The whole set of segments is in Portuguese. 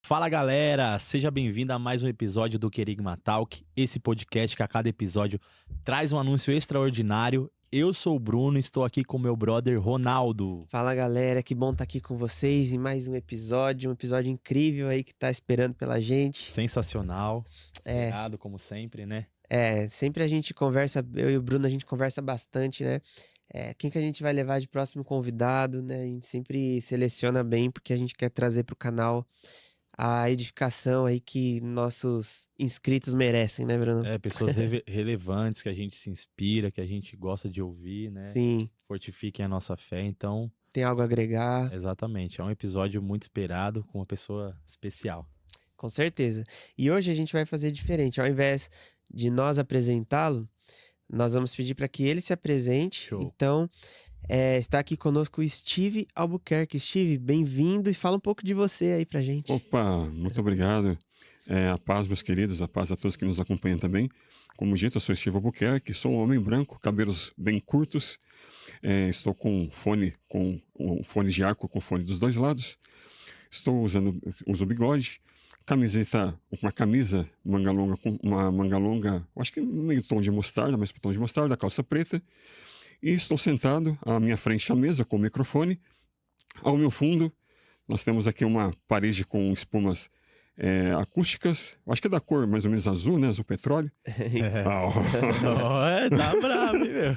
Fala galera, seja bem-vindo a mais um episódio do Querigma Talk, esse podcast que a cada episódio traz um anúncio extraordinário. Eu sou o Bruno, estou aqui com meu brother Ronaldo. Fala galera, que bom estar aqui com vocês em mais um episódio incrível aí que tá esperando pela gente. Sensacional, esperado como sempre, né? Sempre a gente conversa, eu e o Bruno, a gente conversa bastante, né? Quem que a gente vai levar de próximo convidado, né? A gente sempre seleciona bem porque a gente quer trazer pro canal a edificação aí que nossos inscritos merecem, né, Bruno? Pessoas relevantes que a gente se inspira, que a gente gosta de ouvir, né? Sim, Fortifiquem a nossa fé, então, tem algo a agregar, exatamente, é um episódio muito esperado com uma pessoa especial. com certeza. E hoje a gente vai fazer diferente, ao invés de nós apresentá-lo, nós vamos pedir para que ele se apresente. Show. Então, está aqui conosco o Steve Albuquerque. Steve, bem-vindo e fala um pouco de você aí pra gente. Opa, muito obrigado. A paz, meus queridos, a paz a todos que nos acompanham também. Como dito, eu sou Steve Albuquerque, sou um homem branco, cabelos bem curtos. Estou com um fone de arco com fone dos dois lados. Uso bigode, uma camisa manga longa, com uma manga longa, acho que meio tom de mostarda, mas tom de mostarda, calça preta. E estou sentado à minha frente à mesa com o microfone. Ao meu fundo, nós temos aqui uma parede com espumas acústicas. Acho que é da cor mais ou menos azul, né? Azul petróleo. Tá bravo, hein, meu?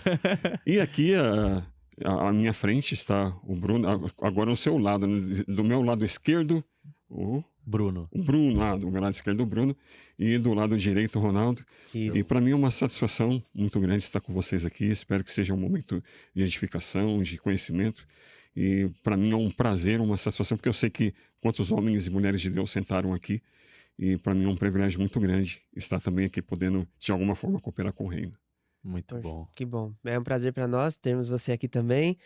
E aqui, à minha frente, está o Bruno. Agora ao seu lado, né? Do meu lado esquerdo, o Bruno. Bruno, do meu lado esquerdo o Bruno, e do lado direito o Ronaldo. Isso. E para mim é uma satisfação muito grande estar com vocês aqui. Espero que seja um momento de edificação, de conhecimento. E para mim é um prazer, uma satisfação, porque eu sei que quantos homens e mulheres de Deus sentaram aqui. E para mim é um privilégio muito grande estar também aqui podendo, de alguma forma, cooperar com o reino. Muito Poxa, bom. que bom. É um prazer para nós termos você aqui também.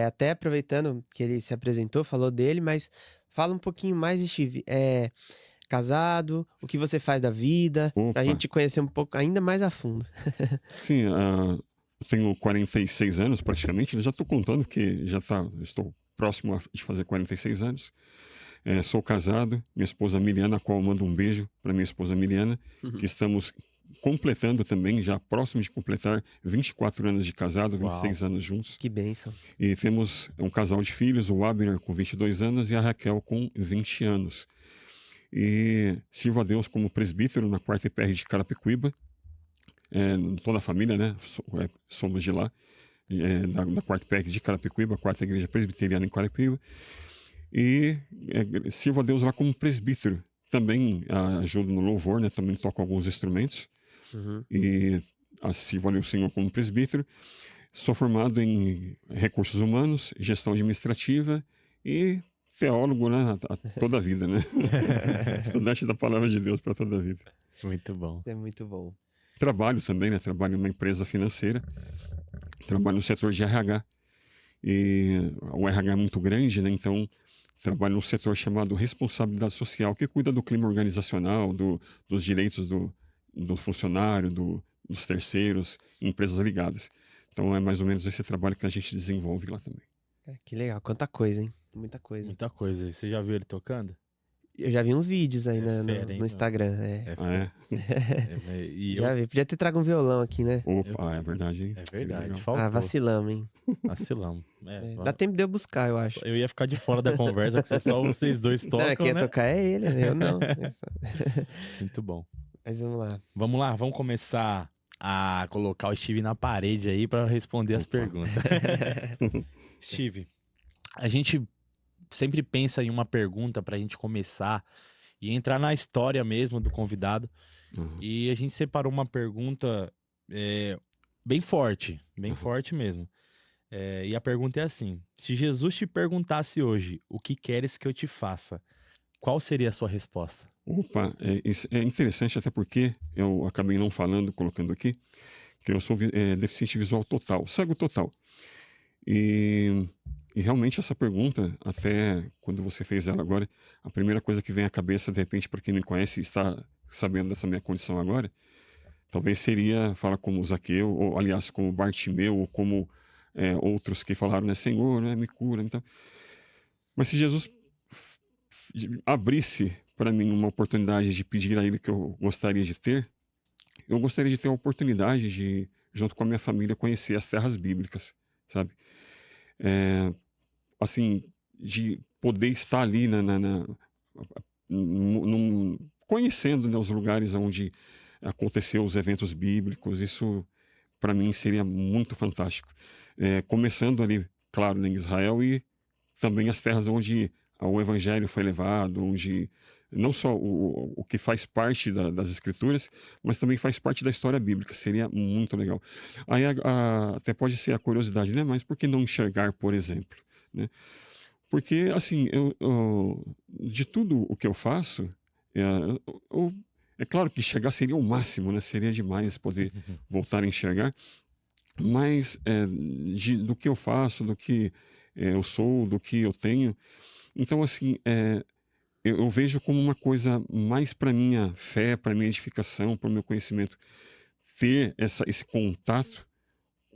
Até aproveitando que ele se apresentou, falou dele, mas fala um pouquinho mais, Steve. Casado, o que você faz da vida, Opa. pra gente conhecer um pouco ainda mais a fundo. Sim, eu tenho 46 anos praticamente, já estou contando que estou próximo de fazer 46 anos. Sou casado, minha esposa Miliana, a qual eu mando um beijo para minha esposa Miliana, que estamos completando também, já próximo de completar 24 anos de casado, 26 anos juntos. Que bênção. E temos um casal de filhos, o Abner com 22 anos e a Raquel com 20 anos. E sirvo a Deus como presbítero na 4ª IPR de Carapicuíba. Toda a família, né? Somos de lá, da 4ª IPR de Carapicuíba, a 4ª Igreja Presbiteriana em Carapicuíba. E sirvo a Deus lá como presbítero. Também ajudo no louvor, né? Também toco alguns instrumentos. E sirvo ali o Senhor como presbítero. Sou formado em recursos humanos, gestão administrativa e teólogo, né? Toda a vida, né? Estudante da palavra de Deus para toda a vida. Muito bom. É muito bom. Trabalho também, né? Trabalho em uma empresa financeira. Trabalho no setor de RH. E o RH é muito grande, né? Então, trabalho num setor chamado responsabilidade social, que cuida do clima organizacional, dos direitos do funcionário, dos terceiros, empresas ligadas. Então, é mais ou menos esse trabalho que a gente desenvolve lá também. Que legal, quanta coisa, hein? Muita coisa. Muita coisa. Você já viu ele tocando? Eu já vi uns vídeos aí fera, hein, no meu? Instagram. E Já vi. Podia ter trago um violão aqui, né? Opa, é verdade, hein? É Seria verdade. legal. Faltou. Vacilamos, hein? Vacilamos. Dá tempo de eu buscar, eu acho. Eu ia ficar de fora da conversa, que só vocês dois tocam, Não, quem ia né? tocar é ele, eu não. Muito bom. Mas vamos lá. Vamos lá, vamos começar a colocar o Steve na parede aí para responder as perguntas. Steve, a gente sempre pensa em uma pergunta pra gente começar e entrar na história mesmo do convidado. E a gente separou uma pergunta bem forte mesmo. E a pergunta é assim: se Jesus te perguntasse hoje, o que queres que eu te faça? Qual seria a sua resposta? Opa, isso é interessante, até porque eu acabei não falando, colocando aqui, que eu sou deficiente visual total, cego total. E E realmente essa pergunta, até quando você fez ela agora, a primeira coisa que vem à cabeça, de repente, para quem me conhece e está sabendo dessa minha condição agora, talvez seria falar como Zaqueu, ou aliás, como Bartimeu, ou como outros que falaram, né, Senhor, né, me cura. Então, mas se Jesus abrisse para mim uma oportunidade de pedir a Ele que eu gostaria de ter, eu gostaria de ter a oportunidade de, junto com a minha família, conhecer as terras bíblicas, sabe? É, assim, de poder estar ali conhecendo, né, os lugares onde aconteceu os eventos bíblicos. Isso para mim seria muito fantástico. Começando ali, claro, em Israel, e também as terras onde o evangelho foi levado, onde não só o que faz parte das escrituras, mas também faz parte da história bíblica. Seria muito legal. Aí até pode ser a curiosidade, né? Mas por que não enxergar, por exemplo, né? Porque, assim, de tudo o que eu faço, é, é claro que enxergar seria o máximo, né? Seria demais poder voltar a enxergar. Mas do que eu faço, do que eu sou, do que eu tenho. Então, assim, eu vejo como uma coisa mais para minha fé, para minha edificação, para o meu conhecimento, ter esse contato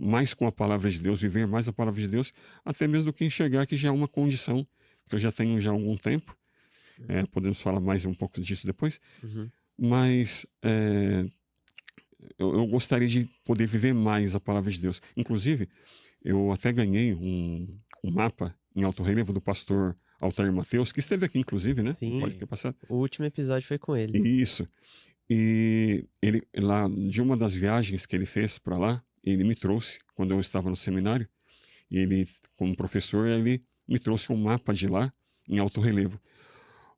mais com a palavra de Deus, viver mais a palavra de Deus, até mesmo do que enxergar que já é uma condição que eu já tenho já há algum tempo. Podemos falar mais um pouco disso depois. Uhum. Mas eu gostaria de poder viver mais a palavra de Deus. Inclusive, eu até ganhei um mapa em alto relevo do pastor Altair Mateus, que esteve aqui, inclusive, né? Sim. Pode ter passado. O último episódio foi com ele. Isso. E ele, lá, de uma das viagens que ele fez para lá, ele me trouxe, quando eu estava no seminário, e ele, como professor, ele me trouxe um mapa de lá, em alto relevo.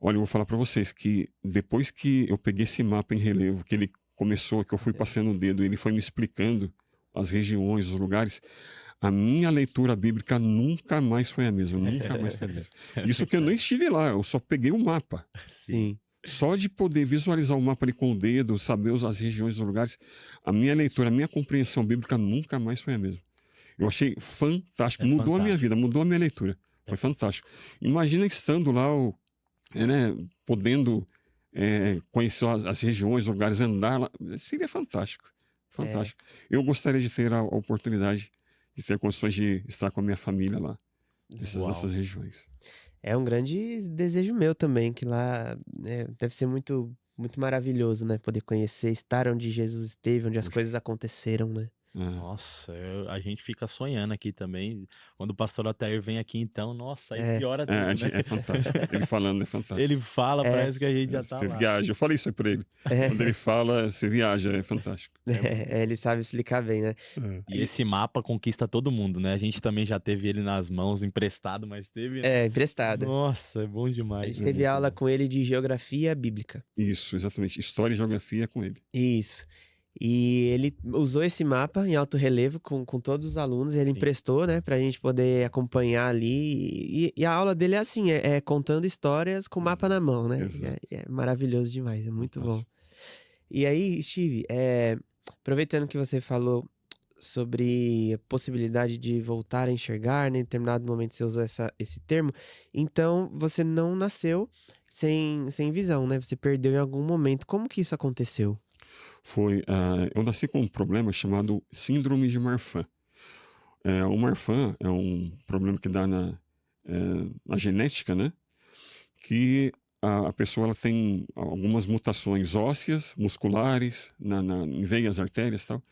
Olha, eu vou falar para vocês que depois que eu peguei esse mapa em relevo, que ele começou, que eu fui passando o dedo, ele foi me explicando as regiões, os lugares, a minha leitura bíblica nunca mais foi a mesma, nunca mais foi a mesma. Isso que eu nem estive lá, eu só peguei o mapa. Sim. Só de poder visualizar o mapa ali com o dedo, saber as regiões, os lugares, a minha leitura, a minha compreensão bíblica nunca mais foi a mesma. Eu achei fantástico, mudou a minha vida, mudou a minha leitura. Foi fantástico. Imagina estando lá, né, podendo conhecer as regiões, os lugares, andar lá, seria fantástico. Fantástico. Eu gostaria de ter a oportunidade de ter condições de estar com a minha família lá, nessas regiões. É um grande desejo meu também, que lá deve ser muito, muito maravilhoso, né? Poder conhecer, estar onde Jesus esteve, onde as coisas aconteceram, né? Nossa, a gente fica sonhando aqui também. Quando o pastor Altair vem aqui, então, nossa, aí piora tudo, né? É fantástico. Ele falando é fantástico. Ele fala, parece que a gente já tá Você lá. viaja. Eu falei isso aí pra ele. Quando ele fala, você viaja, é fantástico. Ele sabe explicar bem, né? E esse mapa conquista todo mundo, né? A gente também já teve ele nas mãos, emprestado, mas teve... Emprestado. Nossa, é bom A demais. gente teve aula com ele de geografia bíblica. Isso, exatamente. História e geografia com ele. Isso. E ele usou esse mapa em alto relevo com todos os alunos, ele emprestou, né, pra gente poder acompanhar ali. E a aula dele é assim, contando histórias com o mapa na mão, né? É maravilhoso demais, é muito bom. E aí, Steve, aproveitando que você falou sobre a possibilidade de voltar a enxergar, né, em determinado momento você usou esse termo, então você não nasceu sem visão, né? Você perdeu em algum momento. Como que isso aconteceu? Eu nasci com um problema chamado síndrome de Marfan. O Marfan é um problema que dá na genética, né? Que a pessoa ela tem algumas mutações ósseas, musculares, em veias, artérias e tal.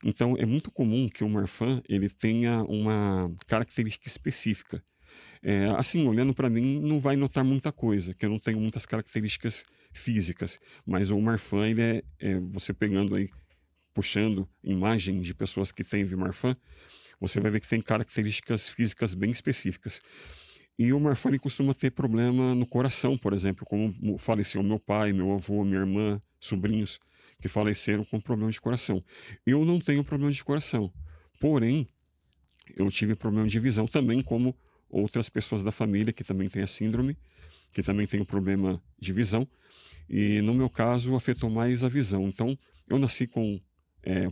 Então, é muito comum que o Marfan ele tenha uma característica específica. Assim, olhando para mim, não vai notar muita coisa, que eu não tenho muitas características físicas, mas o Marfan, ele você pegando aí, puxando imagem de pessoas que têm Marfan, você vai ver que tem características físicas bem específicas. E o Marfan, ele costuma ter problema no coração, por exemplo, como faleceu meu pai, meu avô, minha irmã, sobrinhos, que faleceram com problema de coração. Eu não tenho problema de coração, porém, eu tive problema de visão também, como outras pessoas da família que também têm a síndrome, que também tem um problema de visão, e no meu caso afetou mais a visão. Então, eu nasci com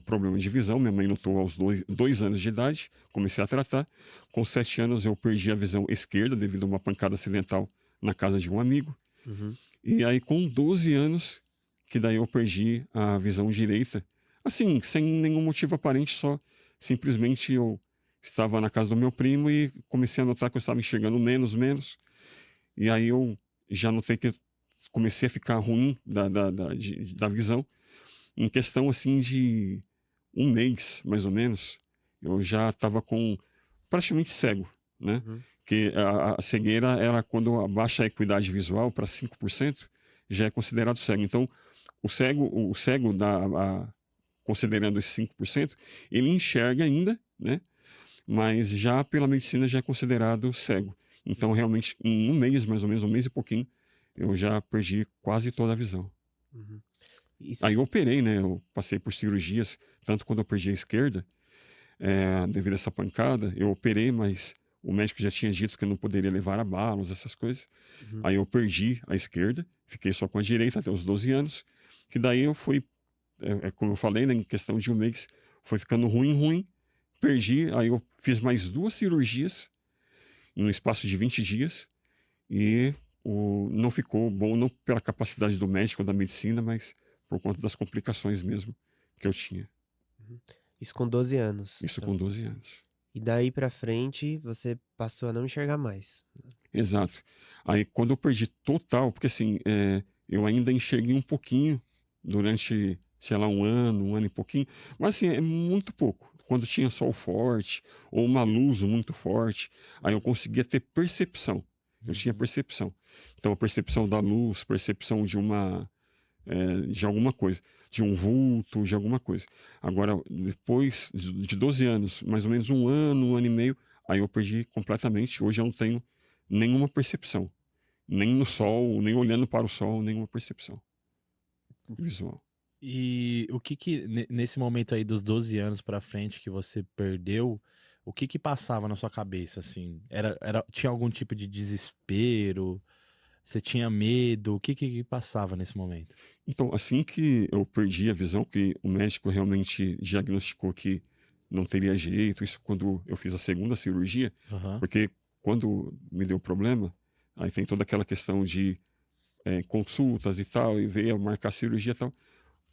problema de visão. Minha mãe notou aos 2 anos de idade, comecei a tratar. Com 7 anos eu perdi a visão esquerda devido a uma pancada acidental na casa de um amigo. Uhum. E aí com 12 anos, que daí eu perdi a visão direita. Assim, sem nenhum motivo aparente, só simplesmente eu estava na casa do meu primo e comecei a notar que eu estava enxergando menos. E aí eu já notei que comecei a ficar ruim da visão. Em questão assim de um mês, mais ou menos, eu já estava com praticamente cego, né? Uhum. Que a cegueira, ela, quando abaixa a acuidade visual para 5%, já é considerado cego. Então, o cego considerando esses 5%, ele enxerga ainda, né? Mas já pela medicina já é considerado cego. Então, realmente, em um mês, mais ou menos, um mês e pouquinho, eu já perdi quase toda a visão. Uhum. Isso, Aí eu operei, né? Eu passei por cirurgias, tanto quando eu perdi a esquerda, devido a essa pancada, eu operei, mas o médico já tinha dito que eu não poderia levar abalos, essas coisas. uhum. Aí eu perdi a esquerda, fiquei só com a direita até os 12 anos, que daí eu fui, como eu falei, né, em questão de um mês, foi ficando ruim, perdi, aí eu fiz mais 2 cirurgias em um espaço de 20 dias e não ficou bom, não pela capacidade do médico, da medicina, mas por conta das complicações mesmo que eu tinha. Isso com 12 anos. Isso Então, com 12 anos. e daí pra frente, você passou a não enxergar mais. Exato. Aí quando eu perdi total, porque assim, eu ainda enxerguei um pouquinho durante, sei lá, um ano e pouquinho, mas assim, é muito pouco. Quando tinha sol forte ou uma luz muito forte, aí eu conseguia ter percepção. Eu tinha percepção. Então, a percepção da luz, percepção de alguma coisa, de um vulto, de alguma coisa. Agora, depois de 12 anos, mais ou menos um ano e meio, aí eu perdi completamente. Hoje eu não tenho nenhuma percepção. Nem no sol, nem olhando para o sol, nenhuma percepção visual. E o nesse momento aí dos 12 anos pra frente que você perdeu, o que passava na sua cabeça, assim? Tinha algum tipo de desespero? Você tinha medo? O que passava nesse momento? Então, assim que eu perdi a visão, que o médico realmente diagnosticou que não teria jeito, isso quando eu fiz a segunda cirurgia, Aham. porque quando me deu problema, aí tem toda aquela questão de consultas e tal, e veio marcar cirurgia e tal.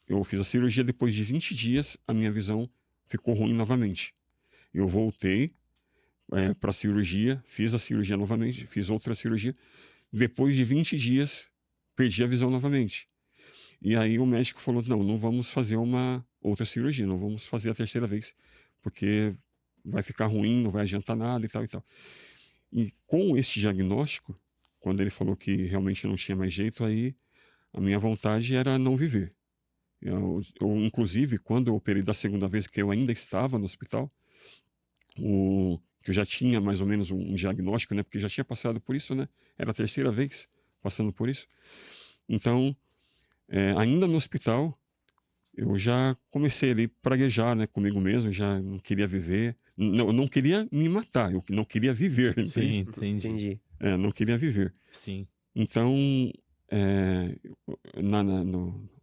Eu fiz a cirurgia, depois de 20 dias, a minha visão ficou ruim novamente. Eu voltei para a cirurgia, fiz a cirurgia novamente, fiz outra cirurgia. Depois de 20 dias, perdi a visão novamente. E aí o médico falou: não vamos fazer uma outra cirurgia, não vamos fazer a terceira vez, porque vai ficar ruim, não vai adiantar nada e tal e tal. E com esse diagnóstico, quando ele falou que realmente não tinha mais jeito, aí a minha vontade era não viver. Inclusive, quando eu operei da segunda vez, que eu ainda estava no hospital, que eu já tinha mais ou menos um diagnóstico, né? Porque já tinha passado por isso, né? Era a terceira vez passando por isso. Então, ainda no hospital, eu já comecei ali a praguejar, né? Comigo mesmo, já não queria viver. Não, eu não queria me matar, eu não queria viver, Sim, entende? entendi. Não queria viver. Sim. Então,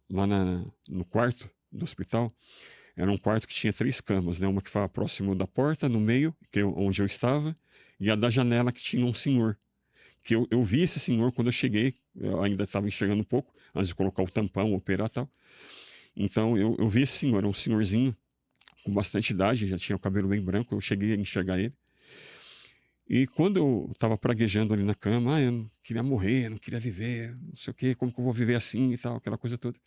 lá no quarto do hospital, era um quarto que tinha 3 camas, né? Uma que ficava próximo da porta, no meio, onde eu estava, e a da janela que tinha um senhor. Que eu vi esse senhor quando eu cheguei, eu ainda estava enxergando um pouco, antes de colocar o tampão, operar e tal. Então eu vi esse senhor, era um senhorzinho com bastante idade, já tinha o cabelo bem branco, eu cheguei a enxergar ele. E quando eu estava praguejando ali na cama, eu não queria morrer, eu não queria viver, não sei o quê, como que eu vou viver assim e tal, aquela coisa toda.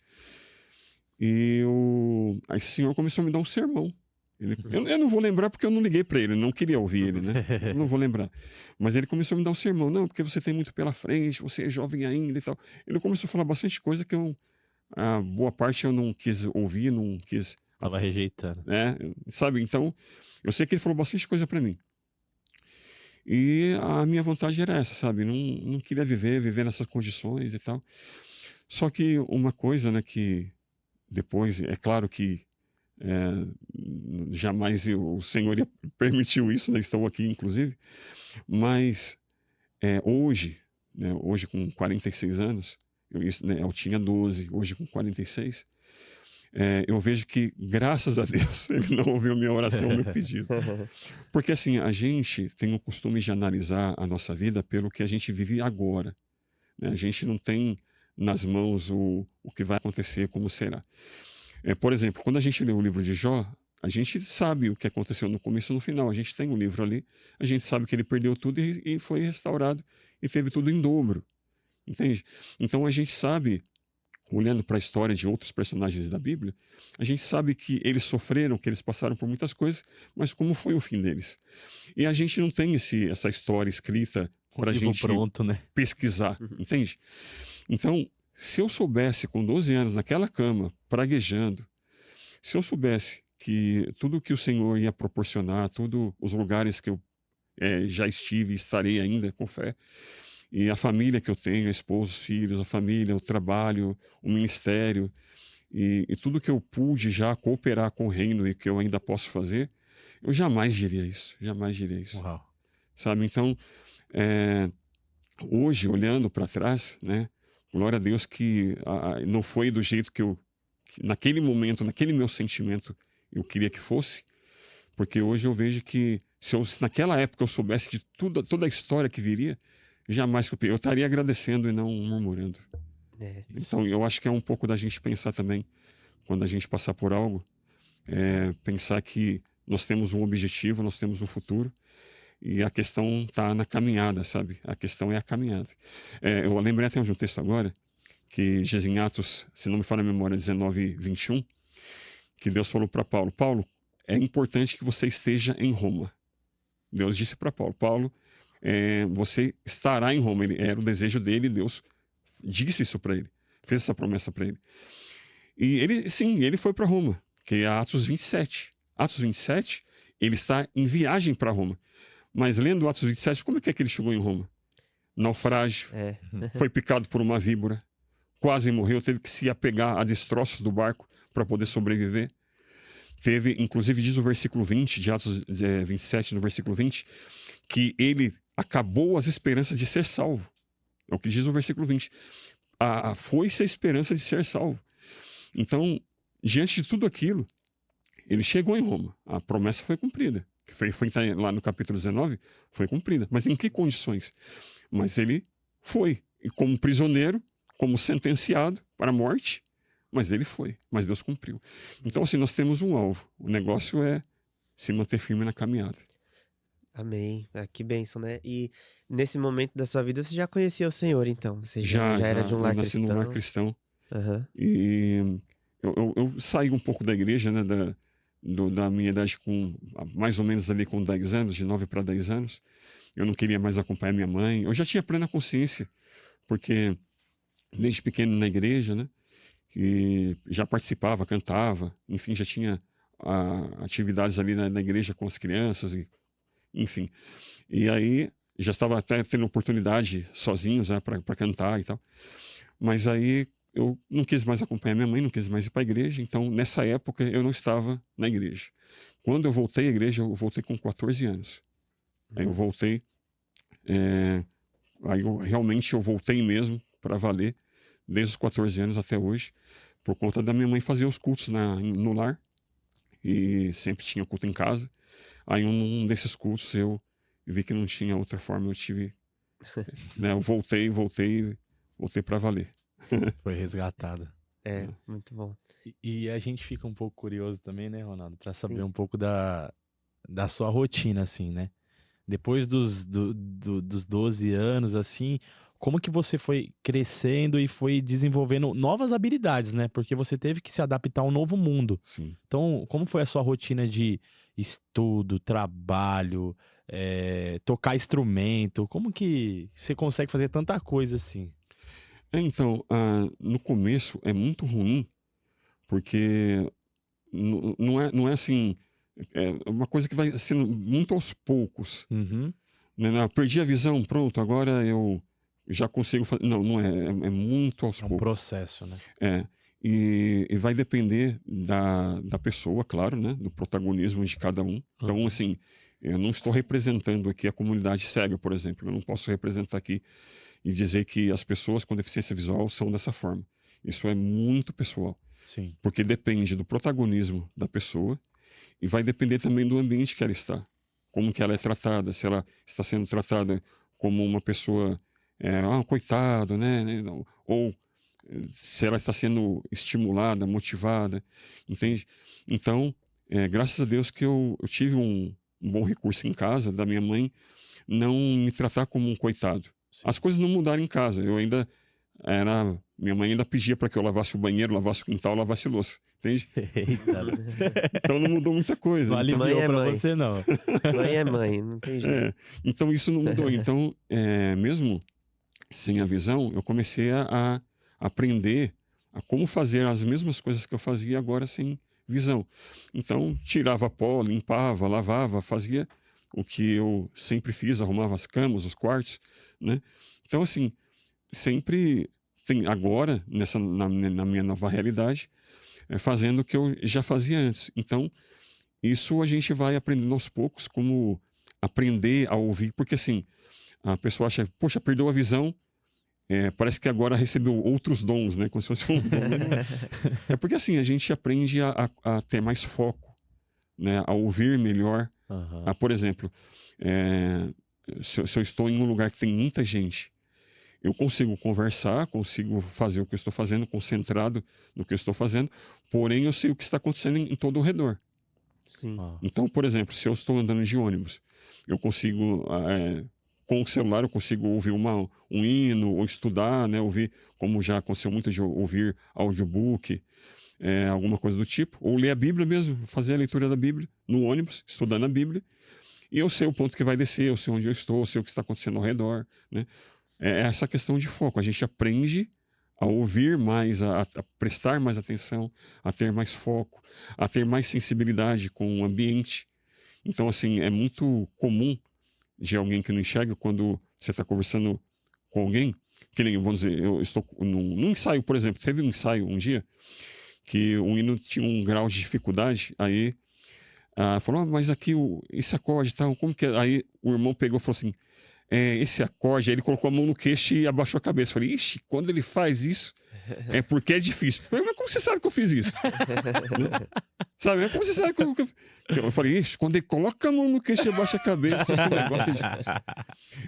Aí esse senhor começou a me dar um sermão. Eu não vou lembrar porque eu não liguei para ele, eu não queria ouvir ele, né? Eu não vou lembrar. Mas ele começou a me dar um sermão. Não, porque você tem muito pela frente, você é jovem ainda e tal. Ele começou a falar bastante coisa que a boa parte eu não quis ouvir, não quis. Tava rejeitando. Sabe? Então, eu sei que ele falou bastante coisa para mim. E a minha vontade era essa, sabe? Não queria viver nessas condições e tal. Só que uma coisa, né, que depois, é claro que jamais o Senhor permitiu isso, né? Estou aqui, inclusive. Mas hoje, né, hoje com 46 anos, eu tinha 12, hoje com 46, eu vejo que, graças a Deus, ele não ouviu minha oração, meu pedido. Porque assim, a gente tem o costume de analisar a nossa vida pelo que a gente vive agora, né? A gente não tem nas mãos o que vai acontecer, como será. Por exemplo, quando a gente lê o livro de Jó, a gente sabe o que aconteceu no começo e no final. A gente tem o livro ali, a gente sabe que ele perdeu tudo e foi restaurado e teve tudo em dobro, entende? Então a gente sabe, olhando para a história de outros personagens da Bíblia, a gente sabe que eles sofreram, que eles passaram por muitas coisas, mas como foi o fim deles? E a gente não tem essa história escrita para a gente pronto, né? pesquisar, entende? Então, se eu soubesse com 12 anos naquela cama, praguejando, se eu soubesse que tudo que o Senhor ia proporcionar, todos os lugares que eu já estive e estarei ainda com fé, e a família que eu tenho, a esposa, os filhos, a família, o trabalho, o ministério, e tudo que eu pude já cooperar com o reino e que eu ainda posso fazer, eu jamais diria isso, jamais diria isso. Uau. Sabe? Então, hoje, olhando para trás, né, glória a Deus que não foi do jeito que naquele momento, naquele meu sentimento, eu queria que fosse, porque hoje eu vejo que se naquela época eu soubesse de toda a história que viria, jamais eu estaria agradecendo e não murmurando. Então eu acho que é um pouco da gente pensar também, quando a gente passar por algo, pensar que nós temos um objetivo, nós temos um futuro, e a questão está na caminhada, sabe? A questão é a caminhada. Eu lembrei até de um texto agora, que diz em Atos, se não me falha a memória, 19:21, que Deus falou para Paulo: Paulo, é importante que você esteja em Roma. Deus disse para Paulo: Paulo, você estará em Roma. Era o desejo dele, Deus disse isso para ele, fez essa promessa para ele. E ele foi para Roma, que é Atos 27. Atos 27, ele está em viagem para Roma. Mas lendo Atos 27, como é que ele chegou em Roma? Naufrágio, foi picado por uma víbora, quase morreu, teve que se apegar a destroços do barco para poder sobreviver. Teve, inclusive diz o versículo 20, de Atos 27, no versículo 20, que ele acabou as esperanças de ser salvo. É o que diz o versículo 20. Foi-se a esperança de ser salvo. Então, diante de tudo aquilo, ele chegou em Roma. A promessa foi cumprida. Foi lá no capítulo 19, foi cumprida. Mas em que condições? Mas ele foi. E como prisioneiro, como sentenciado para a morte, mas ele foi. Mas Deus cumpriu. Então, assim, nós temos um alvo. O negócio é se manter firme na caminhada. Amém. Que bênção, né? E nesse momento da sua vida, você já conhecia o Senhor, então? Você já era de um lar cristão? Eu nasci num lar cristão. Uhum. E eu saí um pouco da igreja, né? Da minha idade, mais ou menos ali com 10 anos, de 9 para 10 anos. Eu não queria mais acompanhar minha mãe. Eu já tinha plena consciência, porque desde pequeno na igreja, né? E já participava, cantava, enfim, já tinha atividades ali na igreja com as crianças, enfim. E aí já estava até tendo oportunidade sozinhos, né, para cantar e tal. Mas aí eu não quis mais acompanhar minha mãe, não quis mais ir para a igreja, então nessa época eu não estava na igreja. Quando eu voltei à igreja, eu voltei com 14 anos. Aí eu voltei, aí eu voltei mesmo para valer, desde os 14 anos até hoje, por conta da minha mãe fazer os cultos no lar, e sempre tinha culto em casa. Aí um desses cultos eu vi que não tinha outra forma, eu tive, né, eu voltei para valer. Foi resgatada. Muito bom. E a gente fica um pouco curioso também, né, Ronaldo, para saber Sim. um pouco da sua rotina, assim, né? Depois dos 12 anos, assim, como que você foi crescendo e foi desenvolvendo novas habilidades, né? Porque você teve que se adaptar a um novo mundo. Sim. Então, como foi a sua rotina de estudo, trabalho, tocar instrumento? Como que você consegue fazer tanta coisa assim? Então, no começo é muito ruim, porque não é assim, é uma coisa que vai sendo muito aos poucos. Uhum. Né? Perdi a visão, pronto, agora eu já consigo fazer. Não é muito aos É um poucos. processo, né? E vai depender da pessoa, claro, né? Do protagonismo de cada um. Então, assim, eu não estou representando aqui a comunidade cega, por exemplo. Eu não posso representar aqui e dizer que as pessoas com deficiência visual são dessa forma. Isso é muito pessoal. Sim. Porque depende do protagonismo da pessoa e vai depender também do ambiente que ela está. Como que ela é tratada, se ela está sendo tratada como uma pessoa, coitado, né? Ou se ela está sendo estimulada, motivada, entende? Então, graças a Deus que eu tive um bom recurso em casa da minha mãe não me tratar como um coitado. Sim. As coisas não mudaram em casa. Minha mãe ainda pedia para que eu lavasse o banheiro, lavasse o quintal, lavasse louça, entende? Eita. Então não mudou muita coisa. Não Então, aliviou Mãe é pra mãe. você, não. Mãe é mãe, não tem jeito. então isso não mudou. Então, mesmo sem a visão, eu comecei a aprender a como fazer as mesmas coisas que eu fazia agora sem visão. Então, tirava pó, limpava, lavava, fazia o que eu sempre fiz, arrumava as camas, os quartos, né? Então, assim, sempre tem agora, na minha nova realidade, fazendo o que eu já fazia antes. Então, isso a gente vai aprendendo aos poucos, como aprender a ouvir, porque assim, a pessoa acha, poxa, perdeu a visão, parece que agora recebeu outros dons, né? Como se fosse um dom. É porque assim, a gente aprende a ter mais foco, né? A ouvir melhor. Aham. Por exemplo, se eu estou em um lugar que tem muita gente, eu consigo conversar, consigo fazer o que eu estou fazendo, concentrado no que eu estou fazendo, porém eu sei o que está acontecendo em todo o redor. Sim. Ó. Então, por exemplo, se eu estou andando de ônibus, eu consigo, com o celular, eu consigo ouvir um hino ou estudar, né? Ouvir, como já aconteceu muito de ouvir audiobook, alguma coisa do tipo, ou ler a Bíblia mesmo, fazer a leitura da Bíblia no ônibus, estudando a Bíblia, e eu sei o ponto que vai descer, eu sei onde eu estou, eu sei o que está acontecendo ao redor, né? É essa questão de foco. A gente aprende a ouvir mais, a prestar mais atenção, a ter mais foco, a ter mais sensibilidade com o ambiente. Então, assim, é muito comum de alguém que não enxerga quando você está conversando com alguém, que nem, vamos dizer, eu estou num ensaio, por exemplo, teve um ensaio um dia que o hino tinha um grau de dificuldade, aí falou, mas aqui esse acorde e tal, como que é? Aí o irmão pegou e falou assim, esse acorde, aí ele colocou a mão no queixo e abaixou a cabeça. Eu falei, ixi, quando ele faz isso, é porque é difícil. Eu falei, mas como você sabe que eu fiz isso? Né? Sabe, como você sabe que eu falei, ixi, quando ele coloca a mão no queixo e abaixa a cabeça, o negócio é difícil.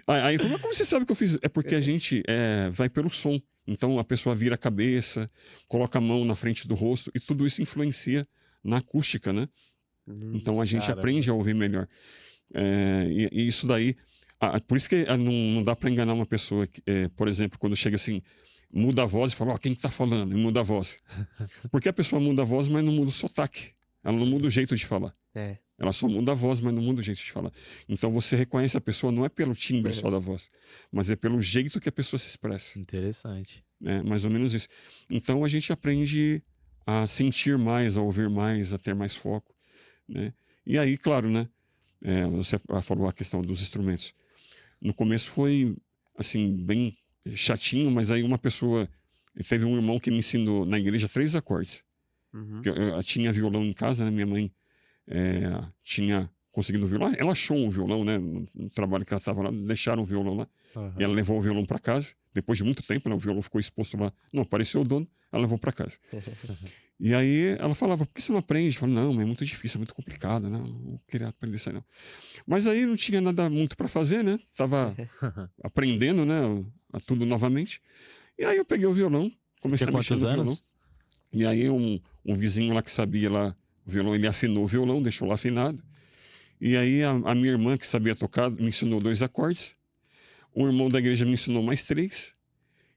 Aí ele falou, mas como você sabe que eu fiz isso? É porque a gente vai pelo som. Então a pessoa vira a cabeça, coloca a mão na frente do rosto, e tudo isso influencia na acústica, né? Então a gente Caramba. aprende a ouvir melhor. E isso daí. Por isso que não dá para enganar uma pessoa, por exemplo, quando chega assim, muda a voz e fala, quem está falando? E muda a voz. Porque a pessoa muda a voz, mas não muda o sotaque. Ela não muda o jeito de falar. Ela só muda a voz, mas não muda o jeito de falar. Então você reconhece a pessoa não é pelo timbre só da voz, mas é pelo jeito que a pessoa se expressa. Interessante. Mais ou menos isso. Então a gente aprende a sentir mais, a ouvir mais, a ter mais foco, né? E aí, claro, né? Você falou a questão dos instrumentos. No começo foi, assim, bem chatinho, mas aí uma pessoa... Teve um irmão que me ensinou na igreja 3 acordes. Uhum. Eu tinha violão em casa, né? Minha mãe tinha conseguido o violão. Ela achou um violão, né? No trabalho que ela estava lá, deixaram o violão lá. Aham. E ela levou o violão para casa. Depois de muito tempo, né? O violão ficou exposto lá. Não apareceu o dono, ela levou para casa. E aí ela falava, por que você não aprende? Eu falei, não, mas é muito difícil, é muito complicado, né? Eu não queria aprender isso aí, não. Mas aí não tinha nada muito para fazer, né? Tava aprendendo, né? A tudo novamente. E aí eu peguei o violão, comecei Tinha a mexer quantos no anos? violão. E aí um vizinho lá que sabia lá o violão, ele afinou o violão, deixou lá afinado. E aí a minha irmã, que sabia tocar, me ensinou 2 acordes. O irmão da igreja me ensinou mais 3.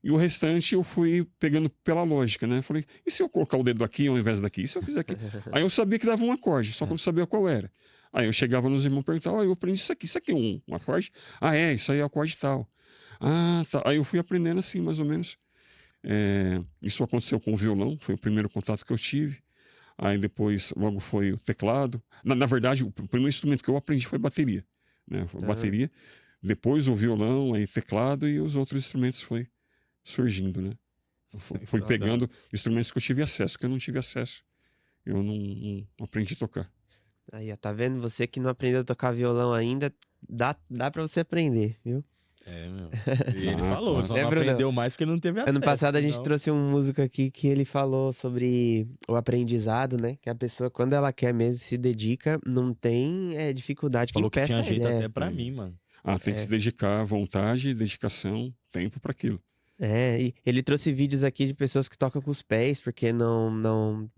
E o restante eu fui pegando pela lógica, né? Falei, e se eu colocar o dedo aqui ao invés daqui? E se eu fizer aqui? Aí eu sabia que dava um acorde, só que eu não sabia qual era. Aí eu chegava nos irmãos e perguntava, eu aprendi isso aqui é um acorde? Isso aí é o acorde tal. Tá. Aí eu fui aprendendo assim, mais ou menos. Isso aconteceu com o violão, foi o primeiro contato que eu tive. Aí depois, logo foi o teclado. Na verdade, o primeiro instrumento que eu aprendi foi bateria, né? Foi bateria. Depois o violão, aí teclado, e os outros instrumentos foi surgindo, né? Fui pegando instrumentos que eu tive acesso, que eu não tive acesso. Eu não aprendi a tocar. Aí, ó, tá vendo? Você que não aprendeu a tocar violão ainda, dá pra você aprender, viu? É, meu. E ele Ah, falou, claro. só É, não Bruno? aprendeu mais porque não teve acesso. Ano passado a gente senão- trouxe um músico aqui que ele falou sobre o aprendizado, né? Que a pessoa, quando ela quer mesmo, se dedica, não tem dificuldade que Falou que impeça tinha jeito ele. até pra É. mim, mano. Tem que se dedicar à vontade, dedicação, tempo para aquilo. E ele trouxe vídeos aqui de pessoas que tocam com os pés, porque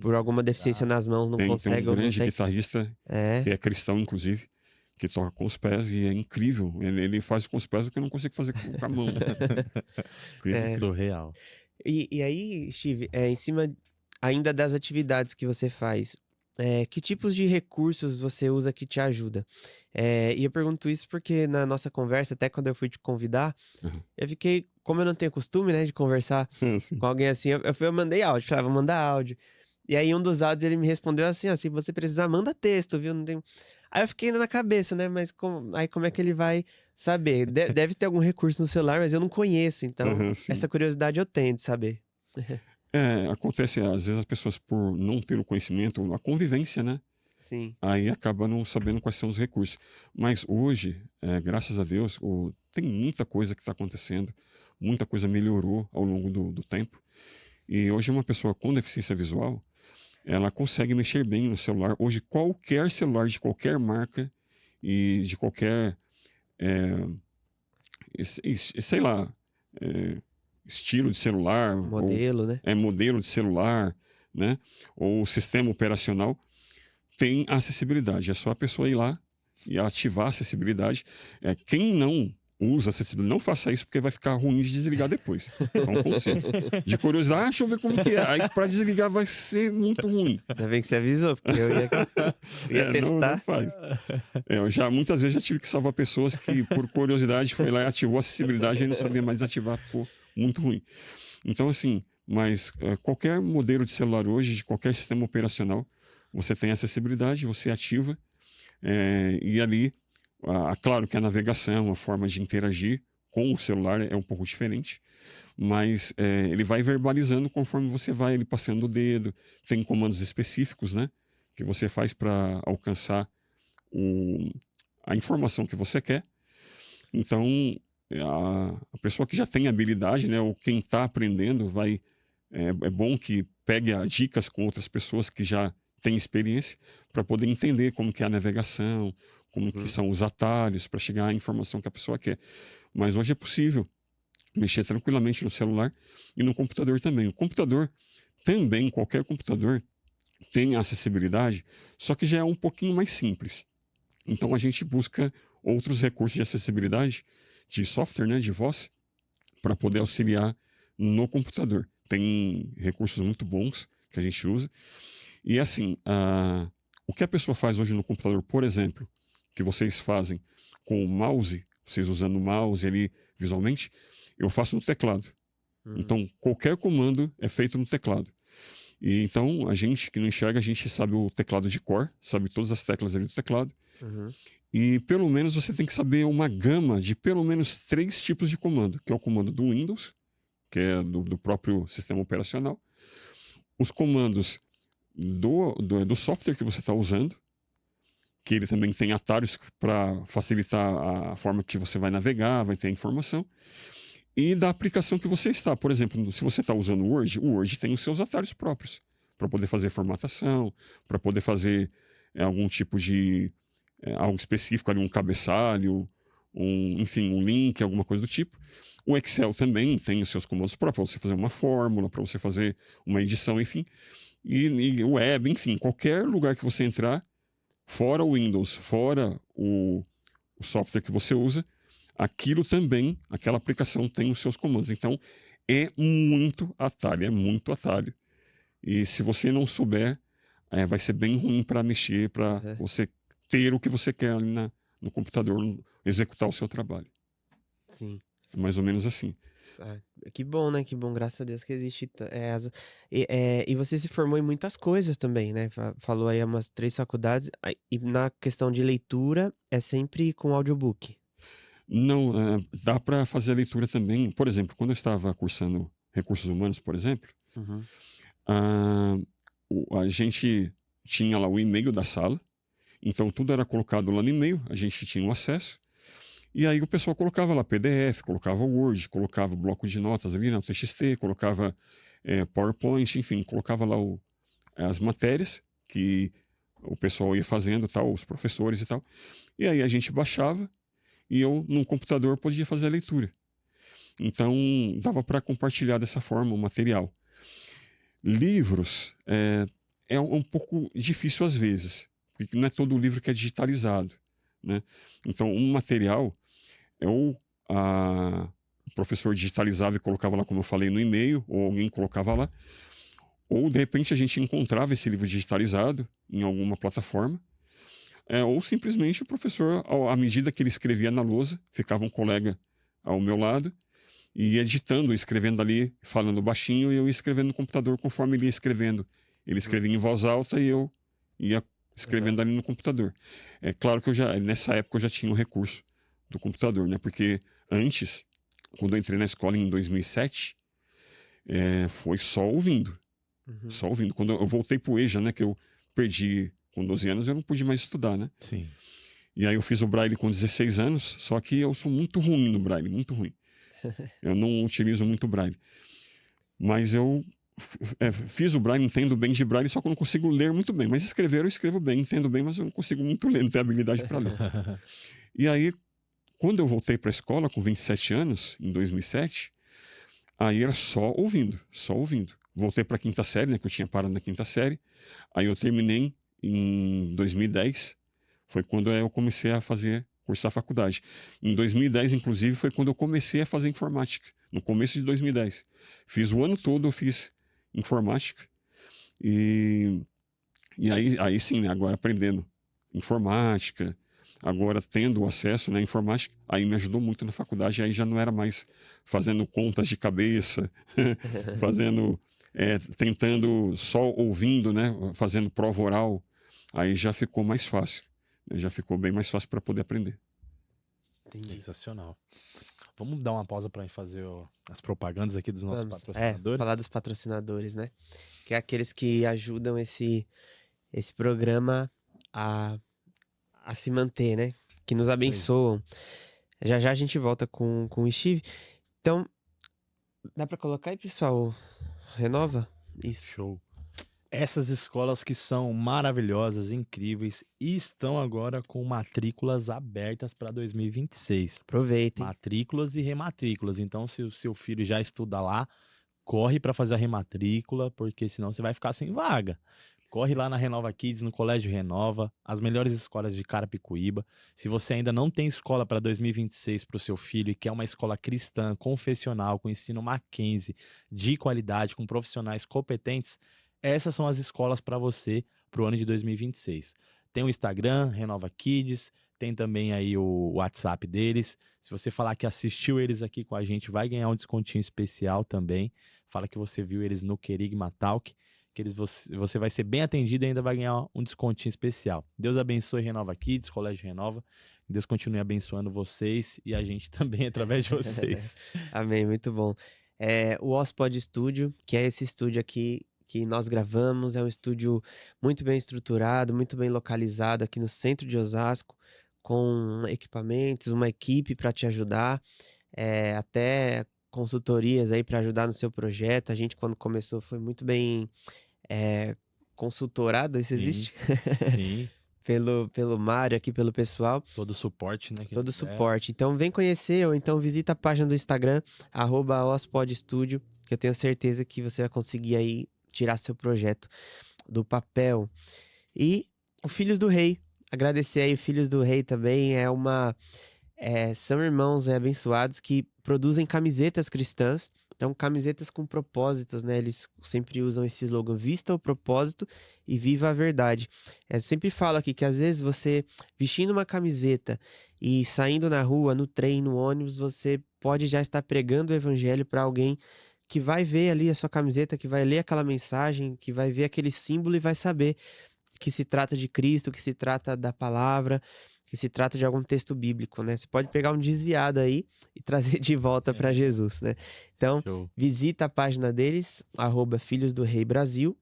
por alguma deficiência nas mãos não Tem um consegue ou não grande tem. guitarrista É, que é cristão, inclusive, que toca com os pés e é incrível. Ele faz com os pés o que eu não consigo fazer com a mão. Incrível. É. Surreal. E aí, Steve, em cima ainda das atividades que você faz, que tipos de recursos você usa que te ajuda? E eu pergunto isso porque na nossa conversa, até quando eu fui te convidar, Uhum. eu fiquei, como eu não tenho costume, né, de conversar Assim. com alguém assim, eu mandei áudio, falei, vou mandar áudio. E aí um dos áudios ele me respondeu assim, ó, se você precisar, manda texto, viu? Não tem... Aí eu fiquei na cabeça, né, mas como é que ele vai saber? Deve ter algum recurso no celular, mas eu não conheço, então Uhum, sim. essa curiosidade eu tenho de saber. Acontece, às vezes as pessoas, por não ter o conhecimento, a convivência, né? Sim. Aí acaba não sabendo quais são os recursos. Mas hoje, graças a Deus, tem muita coisa que está acontecendo, muita coisa melhorou ao longo do tempo. E hoje uma pessoa com deficiência visual, ela consegue mexer bem no celular. Hoje qualquer celular de qualquer marca e de qualquer, sei lá, é, estilo de celular, Modelo, né? modelo de celular, né? Ou sistema operacional, tem acessibilidade. É só a pessoa ir lá e ativar a acessibilidade. Quem não usa acessibilidade, não faça isso porque vai ficar ruim de desligar depois. Então, conselho. De curiosidade, deixa eu ver como que é. Aí para desligar vai ser muito ruim. Ainda bem que você avisou, porque eu ia Não testar. faz. Eu muitas vezes já tive que salvar pessoas que, por curiosidade, foi lá e ativou a acessibilidade e não sabia mais ativar, ficou muito ruim. Então, assim, mas qualquer modelo de celular hoje, de qualquer sistema operacional, você tem acessibilidade, você ativa, e ali, claro que a navegação, a forma de interagir com o celular é um pouco diferente, mas ele vai verbalizando conforme você vai ele passando o dedo, tem comandos específicos, né, que você faz para alcançar a informação que você quer. Então, a pessoa que já tem habilidade, né, ou quem está aprendendo, é bom que pegue dicas com outras pessoas que já têm experiência para poder entender como que é a navegação, como que são os atalhos para chegar à informação que a pessoa quer. Mas hoje é possível mexer tranquilamente no celular e no computador também. O computador também, qualquer computador, tem acessibilidade, só que já é um pouquinho mais simples. Então a gente busca outros recursos de acessibilidade de software, né, de voz, para poder auxiliar no computador. Tem recursos muito bons que a gente usa. E assim, o que a pessoa faz hoje no computador, por exemplo, que vocês fazem com o mouse, vocês usando o mouse ali visualmente, eu faço no teclado. Então, qualquer comando é feito no teclado. E então, a gente que não enxerga, a gente sabe o teclado de cor, sabe todas as teclas ali do teclado. E pelo menos você tem que saber uma gama de pelo menos 3 tipos de comando, que é o comando do Windows, que é do próprio sistema operacional, os comandos do software que você está usando, que ele também tem atalhos para facilitar a forma que você vai navegar, vai ter informação, e da aplicação que você está. Por exemplo, se você está usando o Word tem os seus atalhos próprios, para poder fazer formatação, para poder fazer algum tipo de algo específico ali, um cabeçalho, enfim, um link, alguma coisa do tipo. O Excel também tem os seus comandos próprios, para você fazer uma fórmula, para você fazer uma edição, enfim. E o web, enfim, qualquer lugar que você entrar, fora o Windows, fora o software que você usa, aquilo também, aquela aplicação tem os seus comandos. Então, é muito atalho. E se você não souber, vai ser bem ruim para mexer, para você ter o que você quer ali no computador, executar o seu trabalho. Sim. É mais ou menos assim. Que bom, né? Que bom, graças a Deus que existe. E você se formou em muitas coisas também, né? Falou aí umas 3 faculdades. E na questão de leitura, é sempre com audiobook. Não, dá para fazer a leitura também. Por exemplo, quando eu estava cursando recursos humanos, por exemplo, a gente tinha lá o e-mail da sala, então tudo era colocado lá no e-mail, a gente tinha o acesso, E aí o pessoal colocava lá PDF, colocava Word, colocava bloco de notas ali, né, o TXT, colocava PowerPoint, enfim, colocava lá as matérias que o pessoal ia fazendo, tal, os professores e tal. E aí a gente baixava e eu, no computador, podia fazer a leitura. Então, dava para compartilhar dessa forma o material. Livros é um pouco difícil às vezes, porque não é todo livro que é digitalizado, né? Então, um material ou o professor digitalizava e colocava lá, como eu falei, no e-mail, ou alguém colocava lá, ou de repente a gente encontrava esse livro digitalizado em alguma plataforma, ou simplesmente o professor, à medida que ele escrevia na lousa, ficava um colega ao meu lado, e editando, escrevendo ali, falando baixinho, e eu ia escrevendo no computador conforme ele ia escrevendo. Ele escrevia em voz alta e eu ia escrevendo ali no computador. É claro que nessa época eu já tinha o recurso do computador, né? Porque antes, quando eu entrei na escola em 2007, foi só ouvindo. Uhum. Só ouvindo. Quando eu voltei pro EJA, né? Que eu perdi com 12 anos, eu não pude mais estudar, né? Sim. E aí eu fiz o Braille com 16 anos, só que eu sou muito ruim no Braille, muito ruim. Eu não utilizo muito Braille. Mas eu fiz o Braille, entendo bem de Braille, só que eu não consigo ler muito bem. Mas escrever eu escrevo bem, entendo bem, mas eu não consigo muito ler, não tenho habilidade para ler. E aí, quando eu voltei para a escola, com 27 anos, em 2007, aí era só ouvindo, só ouvindo. Voltei para a quinta série, né, que eu tinha parado na quinta série. Aí eu terminei em 2010, foi quando eu comecei a cursar faculdade. Em 2010, inclusive, foi quando eu comecei a fazer informática, no começo de 2010. Fiz o ano todo, eu fiz informática. E aí sim, né, agora aprendendo informática, agora tendo acesso na informática, aí me ajudou muito na faculdade, aí já não era mais fazendo contas de cabeça, tentando só ouvindo, né, fazendo prova oral, aí já ficou mais fácil, né, já ficou bem mais fácil para poder aprender. Entendi. Sensacional. Vamos dar uma pausa para fazer as propagandas aqui dos nossos Vamos. patrocinadores? Falar dos patrocinadores, né? Que é aqueles que ajudam esse programa a se manter, né? Que nos abençoam. Já já a gente volta com o Steve. Então, dá pra colocar aí, pessoal? Renova? Isso. Show. Essas escolas que são maravilhosas, incríveis e estão agora com matrículas abertas para 2026. Aproveitem. Matrículas e rematrículas. Então, se o seu filho já estuda lá, corre para fazer a rematrícula, porque senão você vai ficar sem vaga. Corre lá na Renova Kids, no Colégio Renova, as melhores escolas de Carapicuíba. Se você ainda não tem escola para 2026 para o seu filho e quer uma escola cristã, confessional, com ensino Mackenzie, de qualidade, com profissionais competentes, essas são as escolas para você para o ano de 2026. Tem o Instagram, Renova Kids, tem também aí o WhatsApp deles. Se você falar que assistiu eles aqui com a gente, vai ganhar um descontinho especial também. Fala que você viu eles no Querigma Talk, que você vai ser bem atendido e ainda vai ganhar um descontinho especial. Deus abençoe Renova Kids, Colégio Renova. Deus continue abençoando vocês e a gente também através de vocês. Amém, muito bom. O Ospod Studio, que é esse estúdio aqui que nós gravamos, é um estúdio muito bem estruturado, muito bem localizado aqui no centro de Osasco, com equipamentos, uma equipe para te ajudar, até consultorias aí para ajudar no seu projeto. A gente, quando começou, foi muito bem consultorado, isso existe? Sim. pelo Mário aqui, pelo pessoal. Todo o suporte, né? Todo o suporte. Então vem conhecer, ou então visita a página do Instagram, @ospodstudio, que eu tenho certeza que você vai conseguir aí tirar seu projeto do papel. E o Filhos do Rei, agradecer aí o Filhos do Rei também, são irmãos abençoados que produzem camisetas cristãs. Então, camisetas com propósitos, né? Eles sempre usam esse slogan, vista o propósito e viva a verdade. Eu sempre falo aqui que às vezes você, vestindo uma camiseta e saindo na rua, no trem, no ônibus, você pode já estar pregando o evangelho para alguém que vai ver ali a sua camiseta, que vai ler aquela mensagem, que vai ver aquele símbolo e vai saber que se trata de Cristo, que se trata da palavra, que se trata de algum texto bíblico, né? Você pode pegar um desviado aí e trazer de volta para Jesus, né? Então, Show. visita a página deles, @Filhos do Rei Brasil,